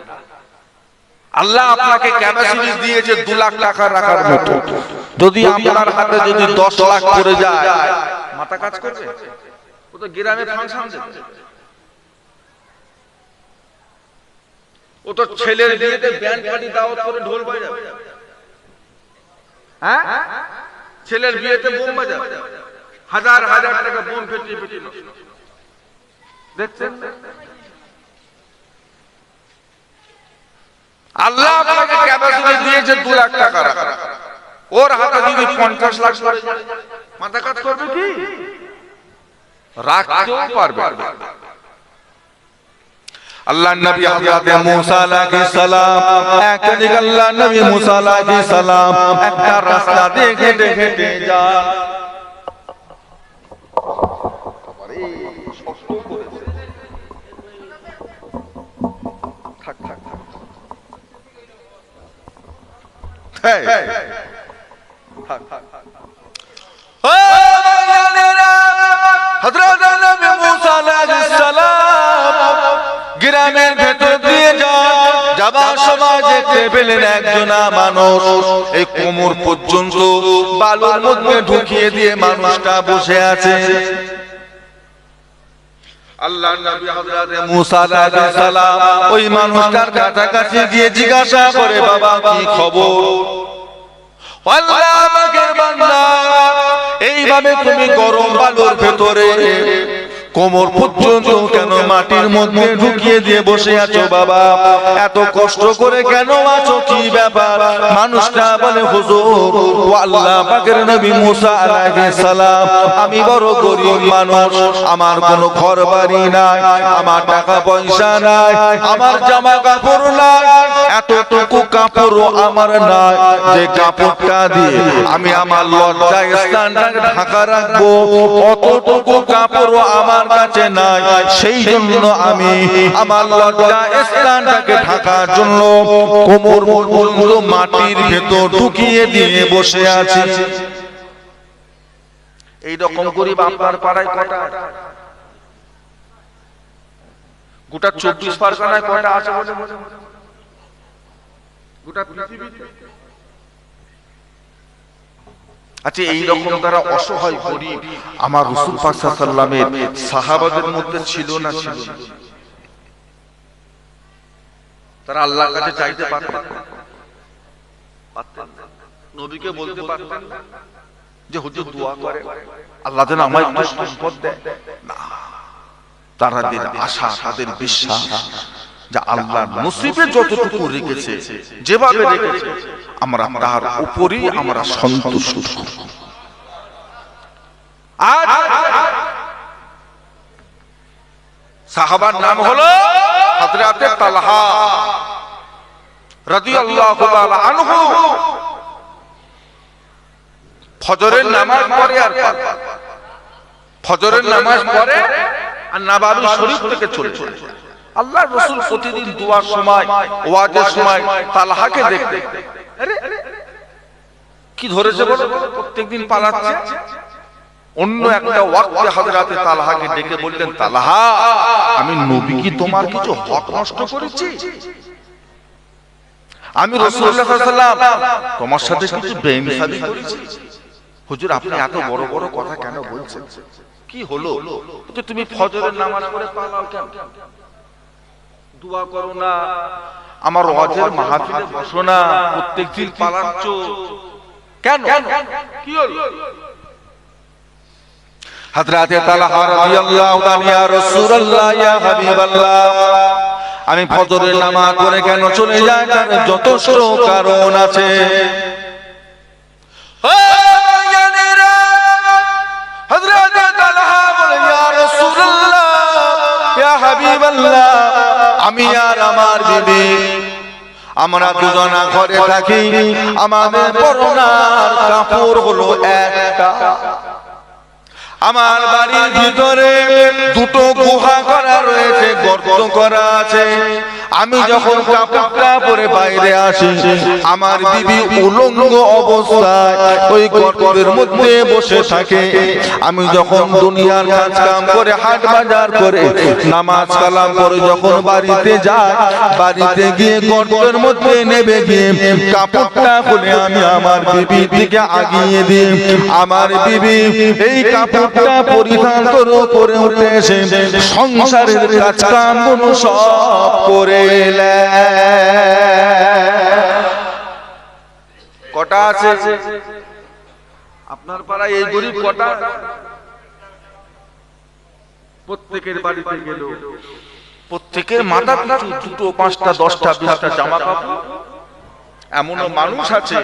A: আল্লাহ আপনাকে ক্যাপাসিটি দিয়েছে 2 লাখ টাকা রাখার মতো, যদি আপনার হাতে যদি 10 লাখ করে যায়, মাথা কাজ করবে? ও তো গ্রামে ফাংশন দেবে, ও তো ছেলের বিয়েতে ব্যান্ড পার্টি দাওয়াত করে ঢোল বাজাবে, হ্যাঁ, ছেলের বিয়েতে বোম বাজাবে, হাজার হাজার টাকা বোম ফেটিয়ে ফেটিয়ে দেখছেন। আল্লাহ আপনাকে ক্যাপাসিটি দিয়েছে 2 লাখ টাকা রাখার, ওর হাতে যদি 50 লাখ মাথা কাজ করবে কি? রাখতেও পারবে। আল্লাহ নবী হযরত মুসা আলাইহিস সালাম একদিন আল্লাহ নবী মুসা আলাইহিস সালাম একটা রাস্তা দেখে হেঁটে যায়। আরে শক্ত করেছে। থাক থাক থাক। হ্যাঁ থাক থাক। ও জানেরা হযরত নবী মুসা আলাইহিস সালাম গ্রামের ভেতর দিয়ে যাবার সময় দেখতে পেলেন একজন মানুষ এই কোমর পর্যন্ত বালুর মধ্যে ঢুকিয়ে দিয়ে মানুষটা বসে আছে। আল্লাহর নবী হযরত মুসা আলাইহিস সালাম ওই মানুষটার কাছাকাছি গিয়ে জিজ্ঞাসা করে, বাবা কি খবর? আল্লাহ আমাকে বান্দা এইভাবে তুমি গরম বালুর ভেতরে কোমর পর্যন্ত কেন মাটির মধ্যে ঢুকিয়ে দিয়ে বসে আছো বাবা? এত কষ্ট করে কেন আছো, কি ব্যাপার? মানুষটা বলে, হুজুর ও আল্লাহ পাকের নবী মুসা আলাইহিস সালাম, আমি বড় গরীব মানুষ, আমার কোনো ঘর বাড়ি নাই, আমার টাকা পয়সা নাই, আমার জামা কাপড় নাই, এতটুকু কাপড়ও আমার নাই যে কাপড়টা দিয়ে আমি আমার লজ্জা স্থানটাকে ঢাকা রাখবো, অতটুকু কাপড়ও আমার কাছে নাই। সেই জন্য আমি আমার লজ্জা স্থানটাকে ঢাকার জন্য কোমর পর্যন্ত মাটির ভেতর ঢুকিয়ে দিয়ে বসে আছি। এইরকম গরিব আপনার পাড়ায় কটা? গোটা 24 পরগনায় কটা আছে বলে? গোটা পৃথিবীতে। আচ্ছা, এইরকম তারা অসহায় গরিব আমার রাসূল পাক সাল্লাল্লাহু আলাইহি ওয়াসাল্লামের সাহাবাদের মধ্যে ছিল না? ছিল। তারা আল্লাহর কাছে চাইতে পারতেন? পারতেন না। নবীকে বলতে পারতেন যে হুজুর দোয়া করে আল্লাহ যেন আমায় একটু সম্পদ দেয়? না, তাদের আশা, তাদের বিশ্বাস যে আল্লাহ নসিবে যতটুকু রেখেছে, যেভাবে রেখেছে, আমরা তার উপরই আমরা সন্তুষ্ট। আজ সাহাবার নাম হলো হযরত তালহা রাদিয়াল্লাহু তাআলা আনহু। ফজরের নামাজ পড়ে আর ফজরের নামাজ পড়ে আর নববী শরীফ থেকে চলে আল্লাহর রাসূল প্রতিদিন দুয়ার সময়, ওয়াজের সময় তালহাকে দেখতে, আরে কি ধরেছে বলো, প্রত্যেকদিন পালাচ্ছে। অন্য একটা ওয়াক্তে হযরত তালহাকে ডেকে বললেন, তালহা, আমি নবী কি তোমার কিছু হক নষ্ট করেছি? আমি রাসূলুল্লাহ সাল্লাল্লাহু আলাইহি ওয়াসাল্লাম তোমার সাথে কিছু বেইনসাফি করেছি? হুজুর, আপনি এত বড় বড় কথা কেন বলছেন? কি হলো? যে তুমি ফজরের নামাজ পড়ে পালাও কেন? দোয়া করো না, আমার ওয়াজের মাহফিলে বসো না, প্রত্যেকদিন পালাচ্ছ কেন? কি হলো? হযরত তালহা রাদিয়াল্লাহু তাআলা, ইয়া রাসূলুল্লাহ, ইয়া হাবিবাল্লাহ, আমি ফজরের নামাজ পড়ে কেন চলে যাই? তার যথেষ্ট কারণ আছে। হযরত তালহা বলে, ইয়া রাসূলুল্লাহ, ইয়া হাবিবাল্লাহ, আমি আর আমার বিবি আমরা দুজনা ঘরে থাকি, আমাদের পরনার কাপড় হলো একটা। আমার বাড়ির ভিতরে দুটো গুহা করা রয়েছে, গর্ত করা আছে। আমি যখন কাপড়টা পরে বাইরে আসি, আমার বিবি উলঙ্গ অবস্থায় ওই গর্তের মধ্যে বসে থাকে। আমি যখন দুনিয়ার কাজ কাম করে, হাট বাজার করে, নামাজ কালাম করে যখন বাড়িতে যাই, বাড়িতে গিয়ে গর্তের মধ্যে নেমে গিয়ে কাপড়টা খুলে আমি আমার বিবির দিকে আগিয়ে দিই। আমার বিবি এই কাপড় পরিধান করে উঠে এসে সংসারের কাজ কাম সব করে কটা আছে আপনার পাড়ায়? এই গরিব কটা? প্রত্যেকের বাড়িতে গেল প্রত্যেকের মাথা পিছু দুটো, পাঁচটা, 10টা, 20টা জামা কাপড়। এমনও মানুষ আছে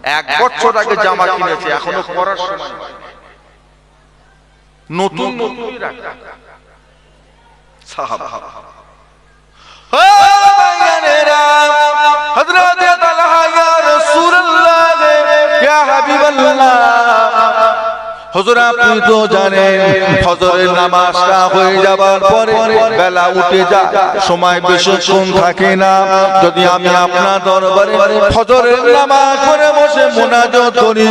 A: 1 বছর আগে জামা কিনেছে, এখনো পরার সময় নতুন নতুনই রাখা সাহাবা। ও ভাইয়ানেরা, হযরত তালহা ইয়া রাসূলুল্লাহ ইয়া হাবিবাল্লাহ, হুজুর আপনি তো জানেন ফজরের নামাজটা হয়ে যাবার পরে বেলা উঠে যায়, সময় বেশিক্ষণ থাকে না। যদি আমি আপনার দরবারে ফজরের নামাজ পড়ে বসে মুনাজাত করি,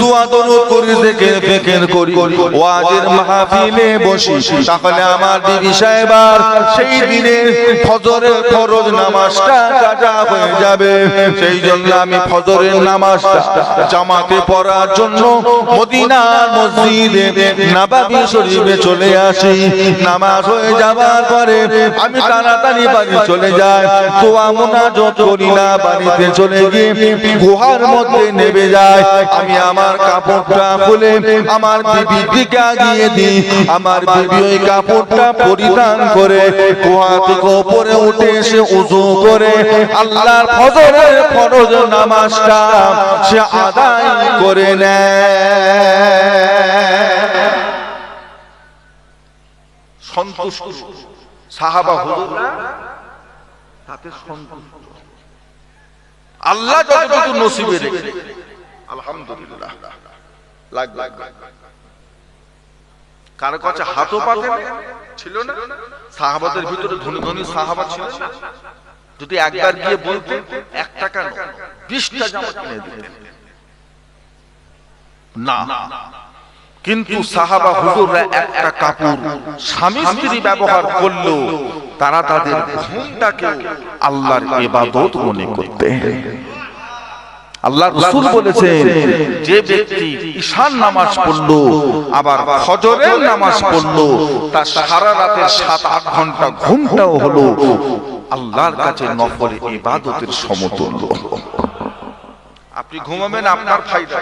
A: দোয়া দরুদ করি, জিকির করি, ওয়াজের মাহফিলে বসি, তাহলে আমার বিবি সাহেবার সেই দিনের ফজরের ফরজ নামাজটা কাজা হয়ে যাবে। সেই জন্য আমি ফজরের নামাজটা জামাতে পড়ার জন্য মদিনার মসজিদে নববী শরীফে চলে আসি। নামাজ হয়ে যাবার পরে আমি তাড়াতাড়ি বাড়ি চলে যাই, দোয়া মুনাজাত করি না, বাড়িতে চলে গিয়ে গুহার মধ্যে নেমে যাই। আমি আমার কাপড়টা খুলে আমার বিবির দিকে আগিয়ে দিই, আমার বিবি ওই কাপড়টা পরিধান করে গুহা থেকে উপরে উঠে এসে ওযু করে আল্লাহর ফজরের ফরজ নামাজটা সে আদায় করে নেয়। সন্তুষ্ট সাহাবা হুজুররা তাতে সন্তুষ্ট। আল্লাহ যতটুকু নসিবে রেখে আলহামদুলিল্লাহ। কারো কাছে হাতও পাতে ছিল না, সাহাবাদের ভিতরে ধনী ধনী সাহাবা ছিল না, যদি একবার গিয়ে বলতে 1 টাকা 20টা জামা কিনে দিতেন না। কিন্তু সাহাবা হুজুররা একটা কাপড় স্বামী স্ত্রী ব্যবহার করলো, তারা তাদের ঘুমটাকে আল্লাহর ইবাদত মনে করতেন। আল্লাহ রাসূল বলেছেন, যে ব্যক্তি ঈশান নামাজ পড়লো আবার ফজরের নামাজ পড়লো, তার সারা রাতের 7-8 ঘন্টা ঘুমটাও হলো আল্লাহর কাছে নফল ইবাদতের সমতুল্য। আপনি ঘুমাবেন আপনার ফায়দা,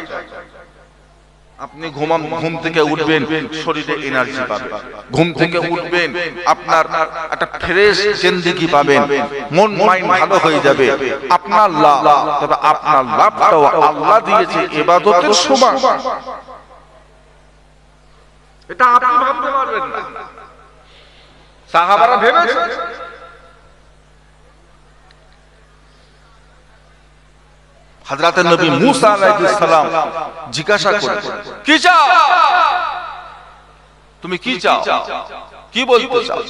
A: আপনি ঘুম থেকে উঠবেন শরীরে এনার্জি পাবেন, ঘুম থেকে উঠবেন আপনার একটা ফ্রেশ জিন্দেগি পাবেন, মন মাইন্ড ভালো হয়ে যাবে, আপনার লাভ। তবে আপনার লাভটাও আল্লাহ দিয়েছে ইবাদতের সময়, এটা আপনি ভাবতে পারবেন না। সাহাবারা ভেবেছে। হযরত নবী মুসা আলাইহিস সালাম জিজ্ঞাসা করে, কি চাও তুমি, কি চাও, কি বলতে চাও?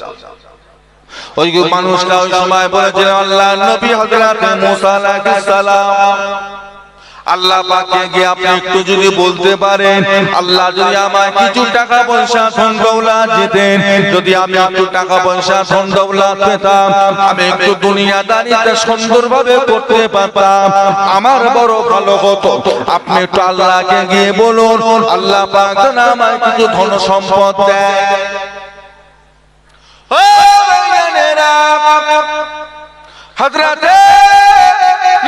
A: ওই মানুষটা ওই সময় বলেছিল, আল্লাহর নবী হযরত মুসা আলাইহিস সালাম, আল্লাহ পাককে গিয়ে আপনি একটু যদি বলতে পারেন, আল্লাহ যদি আমায় কিছু টাকা পয়সা ধন দৌলত দিতেন, যদি আমি একটু টাকা পয়সা ধন দৌলত পেতাম, আমি একটু দুনিয়াদারিতে সুন্দরভাবে করতে পারতাম, আমার বড় ভালো হতো। আপনি একটু আল্লাহকে গিয়ে বলুন, আল্লাহ পাক যেন আমায় কিছু ধন সম্পদ দেয়। ও ভাইয়েরা, হযরত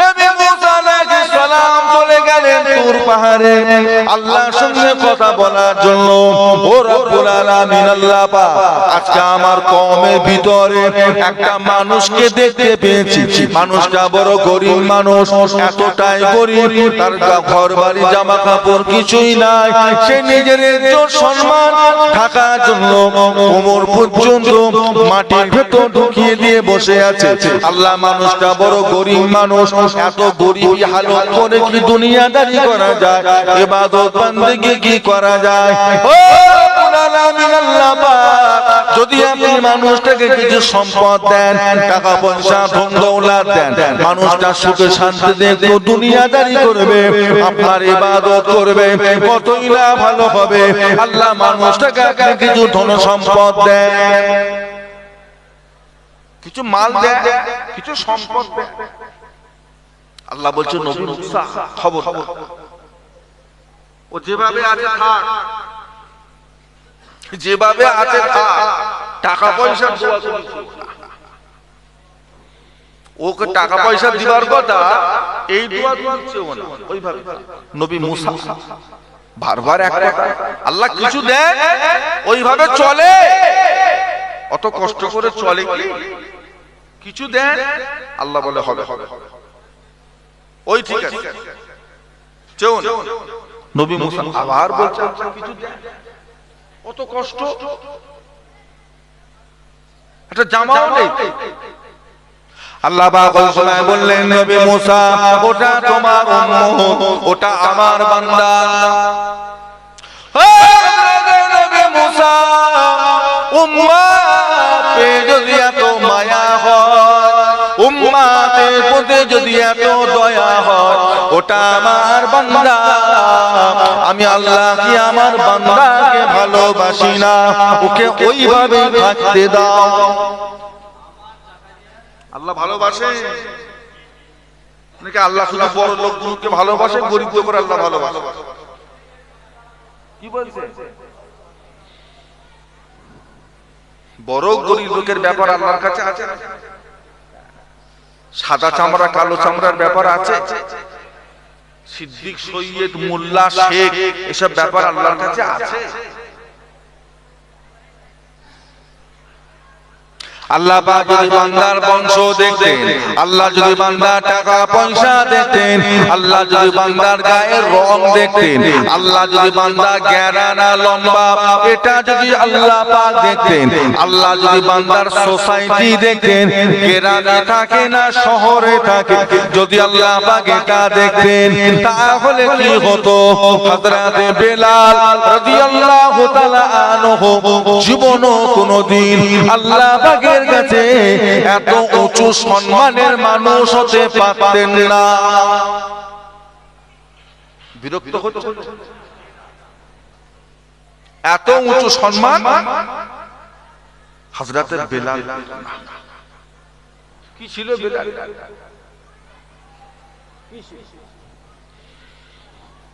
A: নবী মুসা আলাইহিস সালাম চলে গেলেন তুর পাহাড়ে আল্লাহর সঙ্গে কথা বলার জন্য। ও রব্বুল আলামিন, আল্লাহ পাক আজকে আমার কওমের ভিতরে একটা মানুষকে দেখতে পেয়েছি, মানুষটা বড় গরিব মানুষ, এতটাই গরিব তার ঘর বাড়ি জামা কাপড় কিছুই নাই, সে নিজের ইজ্জত সম্মান ঢাকার জন্য কোমর পর্যন্ত মাটির ভেতর ঢুকিয়ে দিয়ে বসে আছে। আল্লাহ, মানুষটা বড় গরিব মানুষ, এত গরিবী হালত করে কি দুনিয়াদারি করা যায়, ইবাদত বান্দেগি কি করা যায়? ও রব্বুল আলামিন, আল্লাহ পাক যদি আপনি মানুষটাকে কিছু সম্পদ দেন, টাকা পয়সা ধন দৌলত দেন, মানুষটা সুখে শান্তিতে একটু দুনিয়াদারি করবে, আপনার ইবাদত করবে, কতই না ভালো হবে। আল্লাহ, মানুষটাকে আপনি কিছু ধন সম্পদ দেন, কিছু মাল দেয়, কিছু সম্পদ দেয়। আল্লাহ বলছে, নবী মুসা খবর, ও যেভাবে আছে থাক, যেভাবে আছে থাক, টাকা পয়সা দোয়া করিস না। ওকে টাকা পয়সা দিবার কথা, এই দোয়া দিচ্ছে না, ওইভাবে। নবী মুসা বারবার এক কথা, আল্লাহ কিছু দেন, ওইভাবে চলে, অত কষ্ট করে চলে কি, কিছু দেন, আল্লাহ বলে হবে, ওই ঠিক আছে। চলুন নবী মুসা আবার বলছে কিছু কত কষ্ট, একটা জামাও নেই। আল্লাহ পাক ওই সময় বললেন নবী মুসা ওটা তোমার উম্মত, ওটা আমার বান্দা। নবী মুসা উম্মতে যদি এত মায়া হয়, উম্মতের প্রতি যদি এত দয়া হয়, ওটা আমার বান্দা। আমি আল্লাহ কি আমার বান্দাকে ভালোবাসি না? ওকে ওইভাবে থাকতে দাও। আল্লাহ ভালোবাসে নাকি আল্লাহ শুধু বড় লোকগুলোকে ভালোবাসে, গরিব লোকের আল্লাহ ভালোবাসে? কি বলছে? বড় গরিব লোকের ব্যাপার আল্লাহর কাছে আছে, সাদা চামড়া কালো চামড়ার ব্যাপার আছে, সিদ্দিক সৈয়দ মোল্লা শেখ এসব ব্যাপার আল্লাহর কাছে আছে। আল্লাহ পাক যদি বান্দার বংশ দেখতেন, আল্লাহ যদি বান্দার টাকা পয়সা দেখতেন, আল্লাহ যদি বান্দার গায়ের রং দেখতেন, আল্লাহ যদি বান্দার গ্যারানা লম্বা এটা যদি আল্লাহ পাক দেখতেন, আল্লাহ যদি বান্দার সোসাইটি দেখতেন, গ্রামে থাকে না শহরে থাকে, যদি আল্লাহ পাক এটা দেখতেন, তাহলে কি হতো? হযরত বেলাল রাদিয়াল্লাহু তাআলা আনহু জীবনও কোনদিন আল্লাহ পাকের কাছে এত উঁচু সম্মানের মানুষ হতে পারতেন না। বিরক্ত হতো, এত উঁচু সম্মান হযরত বেলাল। কি ছিল বেলাল?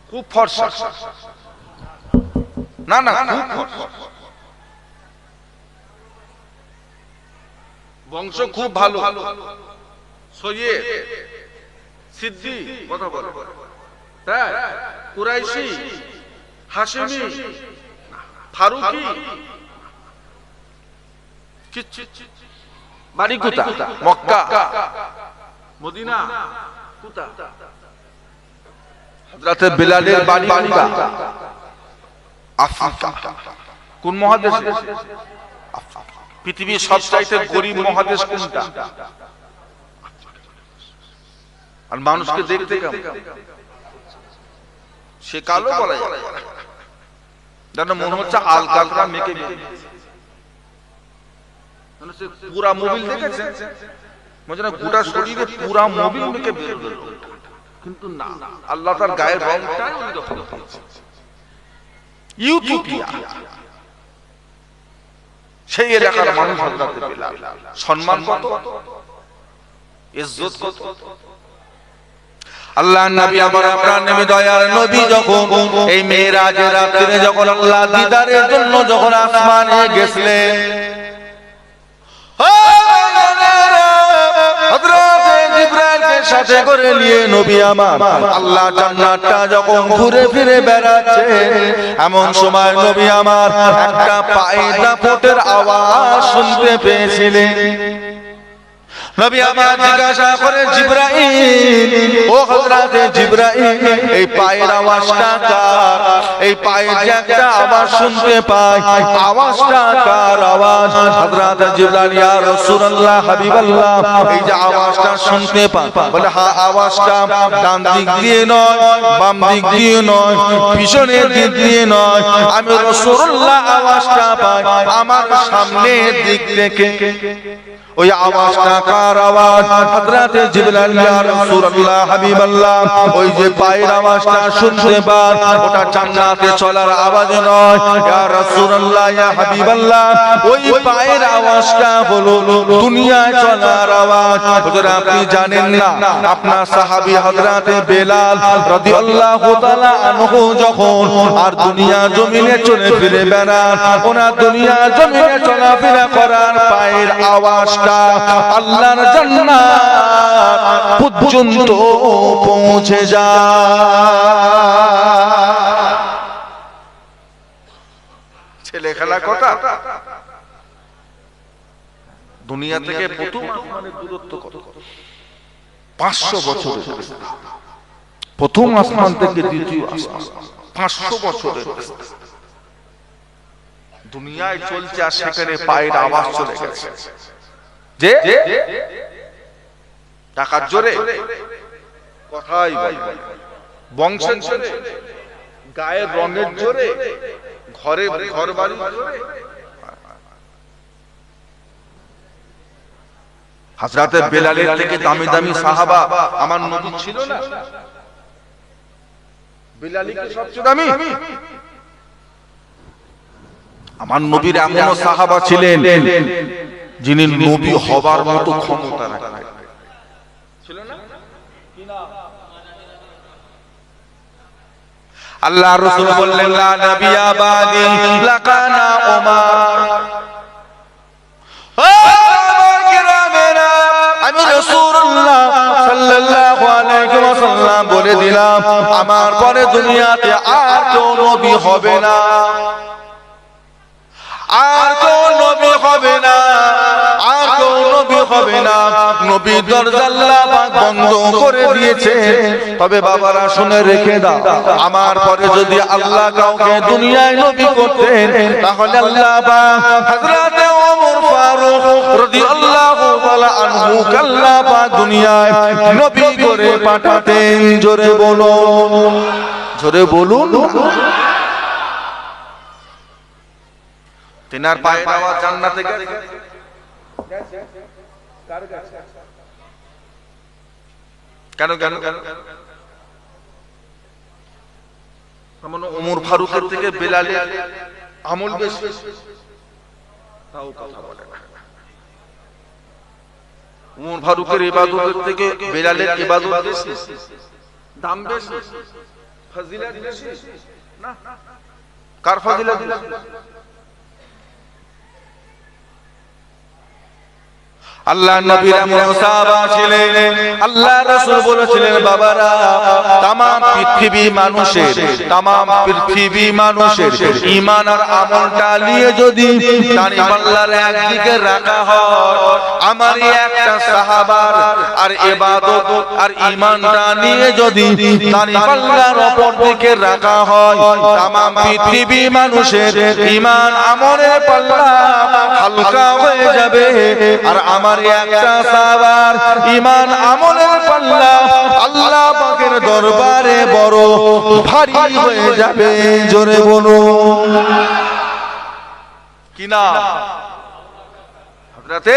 A: খুব ফর্সা না, না খুব ফর্সা, বংশ খুব ভালো, সৈয়দ সিদ্দিক কথা বলে, হ্যাঁ কুরাইশি হাশিমি ফারুকি। বাড়ি কোথা? মক্কা মদিনা কোথা? হযরত বেলালের বাড়ি কোথা? আফ্রিকা। কোন মহাদেশে? পৃথিবীর সবচাইতে গরিব মহাদেশ কোনটা? আর মানুষকে দেখতে কেমন? সে কালো বলা যায়, যেন মনে হচ্ছে আলকাতরা মেকে পুরা মোবিল দেখেছে, মনে হয় গোটা শরীরে পুরা মোবিল মেকে বের হলো, কিন্তু না, আল্লাহ তার গায়ের রংটাই ওই রকম দিয়েছে। ইউটিউবিয়া সেই এলাকার মানুষ হযরত বেলাল সম্মান কত, ইজ্জত কত। আল্লাহর নবী আমার আপনার নবী দয়ার নবী যখন এই মেরাজের রাতে যখন আল্লাহ দিদারের জন্য যখন আসমানে গেছিলেন, হযরত জিবরাইলকে সাথে করে নিয়ে নবী আমার আল্লাহ জান্নাতটা যখন ঘুরে ফিরে বেড়াচ্ছে, এমন সময় নবী আমার একটা পায়ের দাপটের আওয়াজ শুনতে পেয়েছিলেন। নবী আমার জিজ্ঞাসা করে জিবরাইল, ও হযরত জিবরাইল, এই পায়ের আওয়াজটা কার? এই পায়ের যে একটা আওয়াজ শুনতে পাই, আওয়াজটা কার আওয়াজ? হযরত জিবরাইল, ইয়া রাসূলুল্লাহ হাবিবাল্লাহ, এই যে আওয়াজটা শুনতে পাই, বলে হ্যাঁ, আওয়াজটা ডান দিক দিয়ে নয়, বাম দিক দিয়ে নয়, পিছনের দিক দিয়ে নয়, আমি রাসূলুল্লাহ আওয়াজটা পাই আমার সামনের দিক থেকে। ওই আওয়াজটা কার আওয়াজ? হযরত জিবরাইল, ইয়া রাসূলুল্লাহ হাবিবাল্লাহ, ওই যে পায়ের আওয়াজটা শুনতে পান, ওটা জান্নাতে চলার আওয়াজ নয় ইয়া রাসূলুল্লাহ, ইয়া হাবিবাল্লাহ, ওই পায়ের আওয়াজটা হলো দুনিয়ায় চলার আওয়াজ। হুজুর আপনি জানেন না, আপনার সাহাবী হযরত বেলাল রাদিয়াল্লাহু তাআলা আনহু যখন আর দুনিয়া জমিনে চলে ফিরে বেড়ান, ওনার দুনিয়া জমিনে চলাফেরা করার পায়ের আওয়াজ আল্লাহর জান্নাত পর্যন্ত পৌঁছে যায়। ছেলে খেলা কথা, দুনিয়া থেকে প্রথম আসমানের দূরত্ব কত? 500 বছর। প্রথম আসমান থেকে দ্বিতীয় আসমান 500 বছরের দুনিয়ায় চলছে, আর সেখানে পায়ের আওয়াজ চলে গেছে যে টাকার জোরে, কথাই বল, বংশের জোরে, গায়ের রঙের জোরে, ঘর বাড়ির জোরে। হযরতে বেলালের থেকে দামি দামি সাহাবা আমার নবী ছিল না? বেলালই কি সবচেয়ে দামি? আমার নবীর এমন সাহাবা ছিলেন যিনি নবী হবার মতো ক্ষমতা রাখতেন, ছিল না? আল্লাহ রাসূল বললেন, লা নবিয়া বাদি লাকানা উমার। আমি রাসূলুল্লাহ সাল্লাল্লাহু আলাইহি ওয়াসাল্লাম বলে দিলাম, আমার পরে দুনিয়াতে আর কেউ নবী হবে না, আর কেউ নবী হবে না, আর কেউ নবী হবে না। নবীর দরজা আল্লাহ পাক বন্ধ করে দিয়েছে। তবে বাবারা শুনে রেখে দাও, আমার পরে যদি আল্লাহ কাউকে দুনিয়ায় নবী করতেন, তাহলে আল্লাহ পাক হযরতে ওমর ফারুক রাদিয়াল্লাহু তাআলা আনহু আল্লাহ পাক দুনিয়ায় নবী করে পাঠাতেন। জোরে বলুন, জোরে বলুন। তিনার পায়ের আওয়াজ জান্নাতে গেছে। কেন কেন কেন? ওমর ফারুকের থেকে বেলালের আমল বেশি, তাও কথা বলে না। ওমর ফারুকের ইবাদতের থেকে বেলালের ইবাদত বেশি, দাম বেশি, ফজিলত বেশি না? কার ফজিলত? আল্লাহ নবীর এমন সাহাবা ছিলেন, আল্লাহ রাসূল বলেছিলেন, বাবারা तमाम পৃথিবী মানুষের ঈমান আর আমলটা নিয়ে যদি দাড়ি পাল্লার একদিকে রাখা হয়, আমার একটা সাহাবার আর ইবাদত আর ঈমানটা নিয়ে যদি দাড়ি পাল্লার অপর দিকে রাখা হয়, तमाम পৃথিবী মানুষের ঈমান আমলের পাল্লা হালকা হয়ে যাবে। আর আমার একটা সাহাবার ঈমান আমলের পাল্লা আল্লাহ পাকের দরবারে বড় ভারী হয়ে যাবে। জোরে বলুন কি না? হযরতে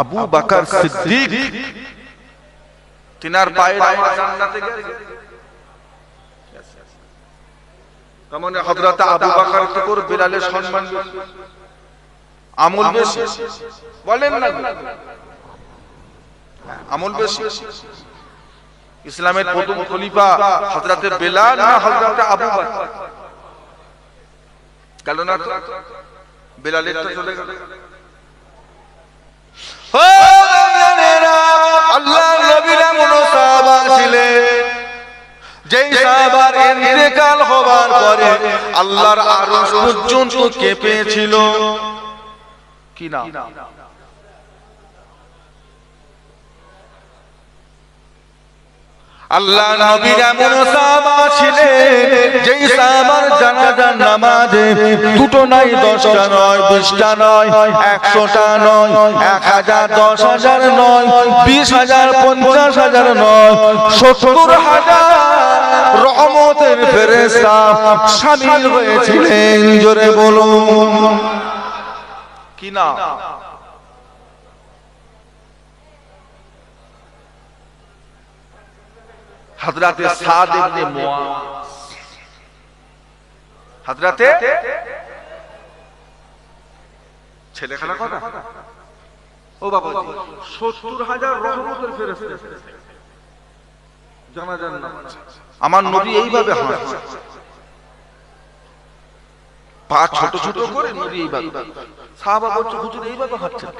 A: আবু বকর সিদ্দিক, তিনার পায়ের আওয়াজ জান্নাতে গেছে। কেমন? হযরতে আবু বকর থেকে বেলালের সম্মান বেশি, আমল বেশি, বলেন না? আমল বেশি। ইসলামের প্রথম খলিফা হযরতে বেলাল না হযরতে আবু বকর? গেল না তো? বেলালের তো চলে গেল। ও জানেরা, আল্লাহর নবীর এমন সাহাবা ছিলেন যেই সাহাবার ইন্তেকাল হবার পরে আল্লাহর আরশ পর্যন্ত কেঁপেছিল। কি না? আল্লাহ নবীর এমন সাহাবা ছিলেন যেই সাহাবার জানাজার নামাজে দুটো নয়, 10টা নয়, 20টা নয়, 100টা নয়, 1000, 10,000 নয়, 20,000, 50,000 নয়, 70,000 রহমতের ফেরেশতা শামিল হয়েছিলেন। জোরে বলুন কি না? হযরতে সাদ ইবনে মুআজ, হযরতে ছেলেখানা কথা, ও বাবা, 70,000 রহমতের ফেরেশতা জানাজার নামাজ। আমার নবী এইভাবে হাঁটছে, পা ছোট ছোট করে নবী এইভাবে। সাহাবা বলছে, হুজুর এইভাবে হাঁটছেন?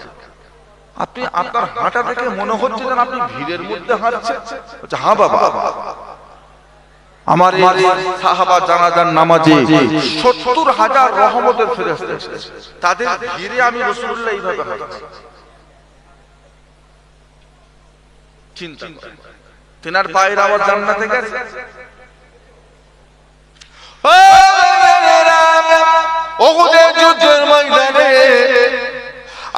A: আপনি আপনার হাঁটা দেখে মনে হচ্ছে যেন আপনি ভিড়ের মধ্যে হাঁটছেন। বলছে, হ্যাঁ বাবা, আমার এই সাহাবা জানাজার নামাজে 70,000 রহমতের ফেরেশতা, তাদের ভিড়ে আমি রাসূলুল্লাহ এইভাবে হাঁটছি। চিন্তা করেন, তিনার পায়ের আওয়াজ জান্নাতে গেছে। উহুদের যুদ্ধের ময়দানে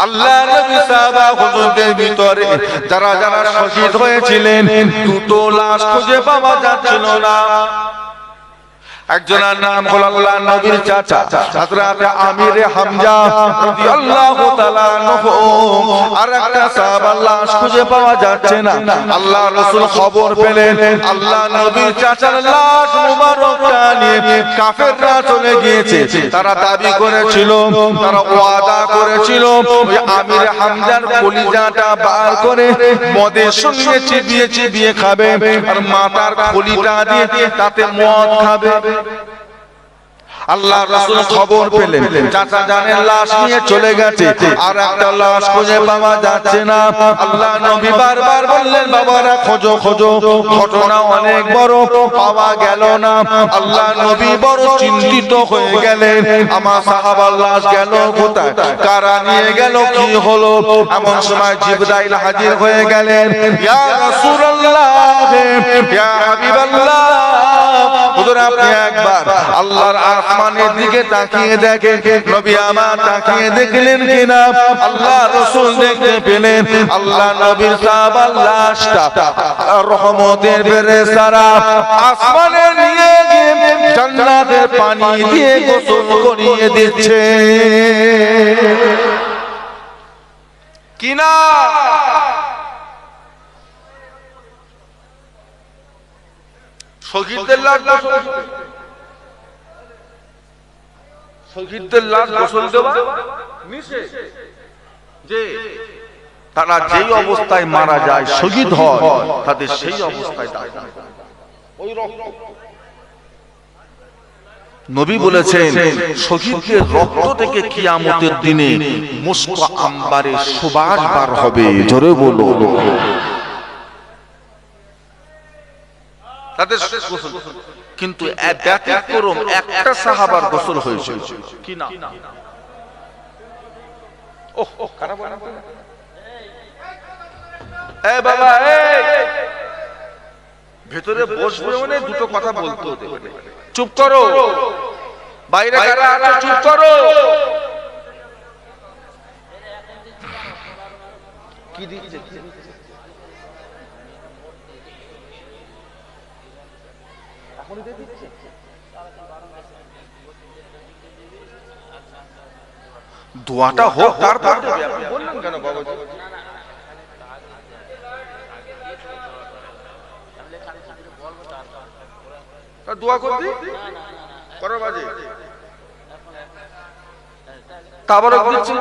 A: আল্লাহ নবী সাহাবা হুজুরদের ভিতরে যারা যারা শহীদ হয়েছিলেন দুটো লাশ খুঁজে পাওয়া যাচ্ছিল না। একজনের নাম হলো আল্লাহ নবীর চাচা হযরত আমির হামজা রাদিয়াল্লাহু তাআলা আনহু, আর একটা সাহাবার লাশ খুঁজে পাওয়া যাচ্ছে না। আল্লাহ রাসূল খবর পেলেন আল্লাহ নবীর চাচার লাশ মুবারকটা নিয়ে কাফেররা চলে গিয়েছে। তারা দাবি করেছিল, তারা ওয়াদা করেছিল ওই আমির হামজার কলিজাটা বার করে মদের সঙ্গে চিবিয়ে চিবিয়ে খাবে আর মাথার খুলিটা দিয়ে তাতে মদ খাবে। আল্লাহ রাসূল খবর পেলেন চাচা জানের লাশ নিয়ে চলে গেছে, আর একটা লাশ খুঁজে পাওয়া যাচ্ছে না। আল্লাহ নবী বারবার বললেন বাবারা খোঁজো খোঁজো, ঘটনা অনেক বড়, পাওয়া গেল না। আল্লাহ নবী বড় চিন্তিত হয়ে গেলেন, আমার সাহাবার লাশ গেল কোথায়, কারা নিয়ে গেল, কি হলো। এমন সময় জিবরাইল হাজির হয়ে গেলেন। ইয়া রাসূলুল্লাহ, ইয়া হাবিবাল্লাহ, হুজুর আপনি একবার আল্লাহর আসমানের দিকে তাকিয়ে দেখেন। নবী আমার তাকিয়ে দেখলেন কিনা, আল্লাহ রাসূল দেখতে পেলেন আল্লাহ নবীর সাহাবার লাশটা রহমতের ফেরেশতারা আসমানে নিয়ে গিয়ে জান্নাতের পানি দিয়ে গোসল করিয়ে দিচ্ছে কিনা। শহীদদের লাশ শহীদদের লাশ গোসল দেওয়া নিষেধ, যে তারা যেই অবস্থায় মারা যায় শহীদ হয় তাদের সেই অবস্থায় দাফন ওই রক্ত। নবী বলেছেন শহীদদের রক্ত থেকে কিয়ামতের দিনে মুস্ক আম্বারে সুবাস বার হবে। জোরে বলো। তাদের গোসল, কিন্তু ব্যতিক্রম একটা সাহাবার গোসল হয়েছে কি না। বাবা ভেতরে বসবে মানে দুটো কথা বলতে হতে, চুপ করো, বাইরে কারা আছো চুপ করো। কি দিচ্ছে দোয়াটা হোক তারপর দেবে। আপনি বললেন কেন বাবাজি? দোয়া করবি করো বাজে তাবারক দিচ্ছি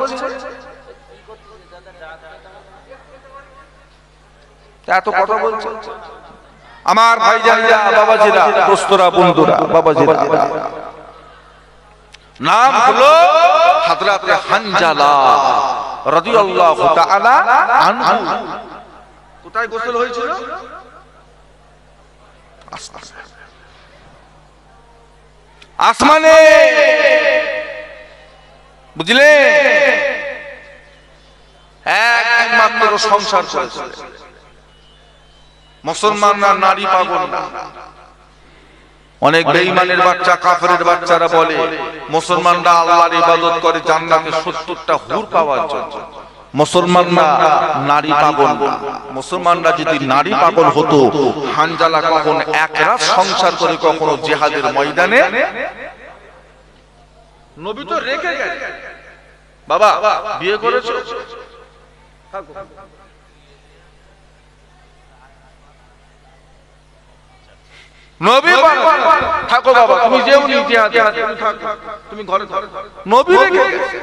A: এত কথা বলছে। আমার ভাইজানরা, বাবাজিরা, দোস্তরা, বন্ধুরা, বাবাজিরা, নাম হলো হযরত হানজালা রাদিয়াল্লাহু তাআলা আনহু। কোথায় গোসল হয়েছিল? আসমানে, বুঝলে, একমাত্র সংসার চলছে। মুসলমানরা নারী পাগল না। অনেক বেঈমানের বাচ্চা, কাফেরের বাচ্চারা বলে মুসলমানরা আল্লাহর ইবাদত করে জান্নাতে 70টা হুর পাওয়ার জন্য। মুসলমানরা নারী পাগল না। মুসলমানরা যদি নারী পাগল হতো, হানজালা কখন এক রাত সংসার করে কখনো জিহাদের ময়দানে, নবী তো রেখে গেছে। বাবা বিয়ে করেছো, নবী থাকো বাবা, তুমি যেও নি জিহাদে, তুমি ঘরে থাকো। নবী রেখে গেছে।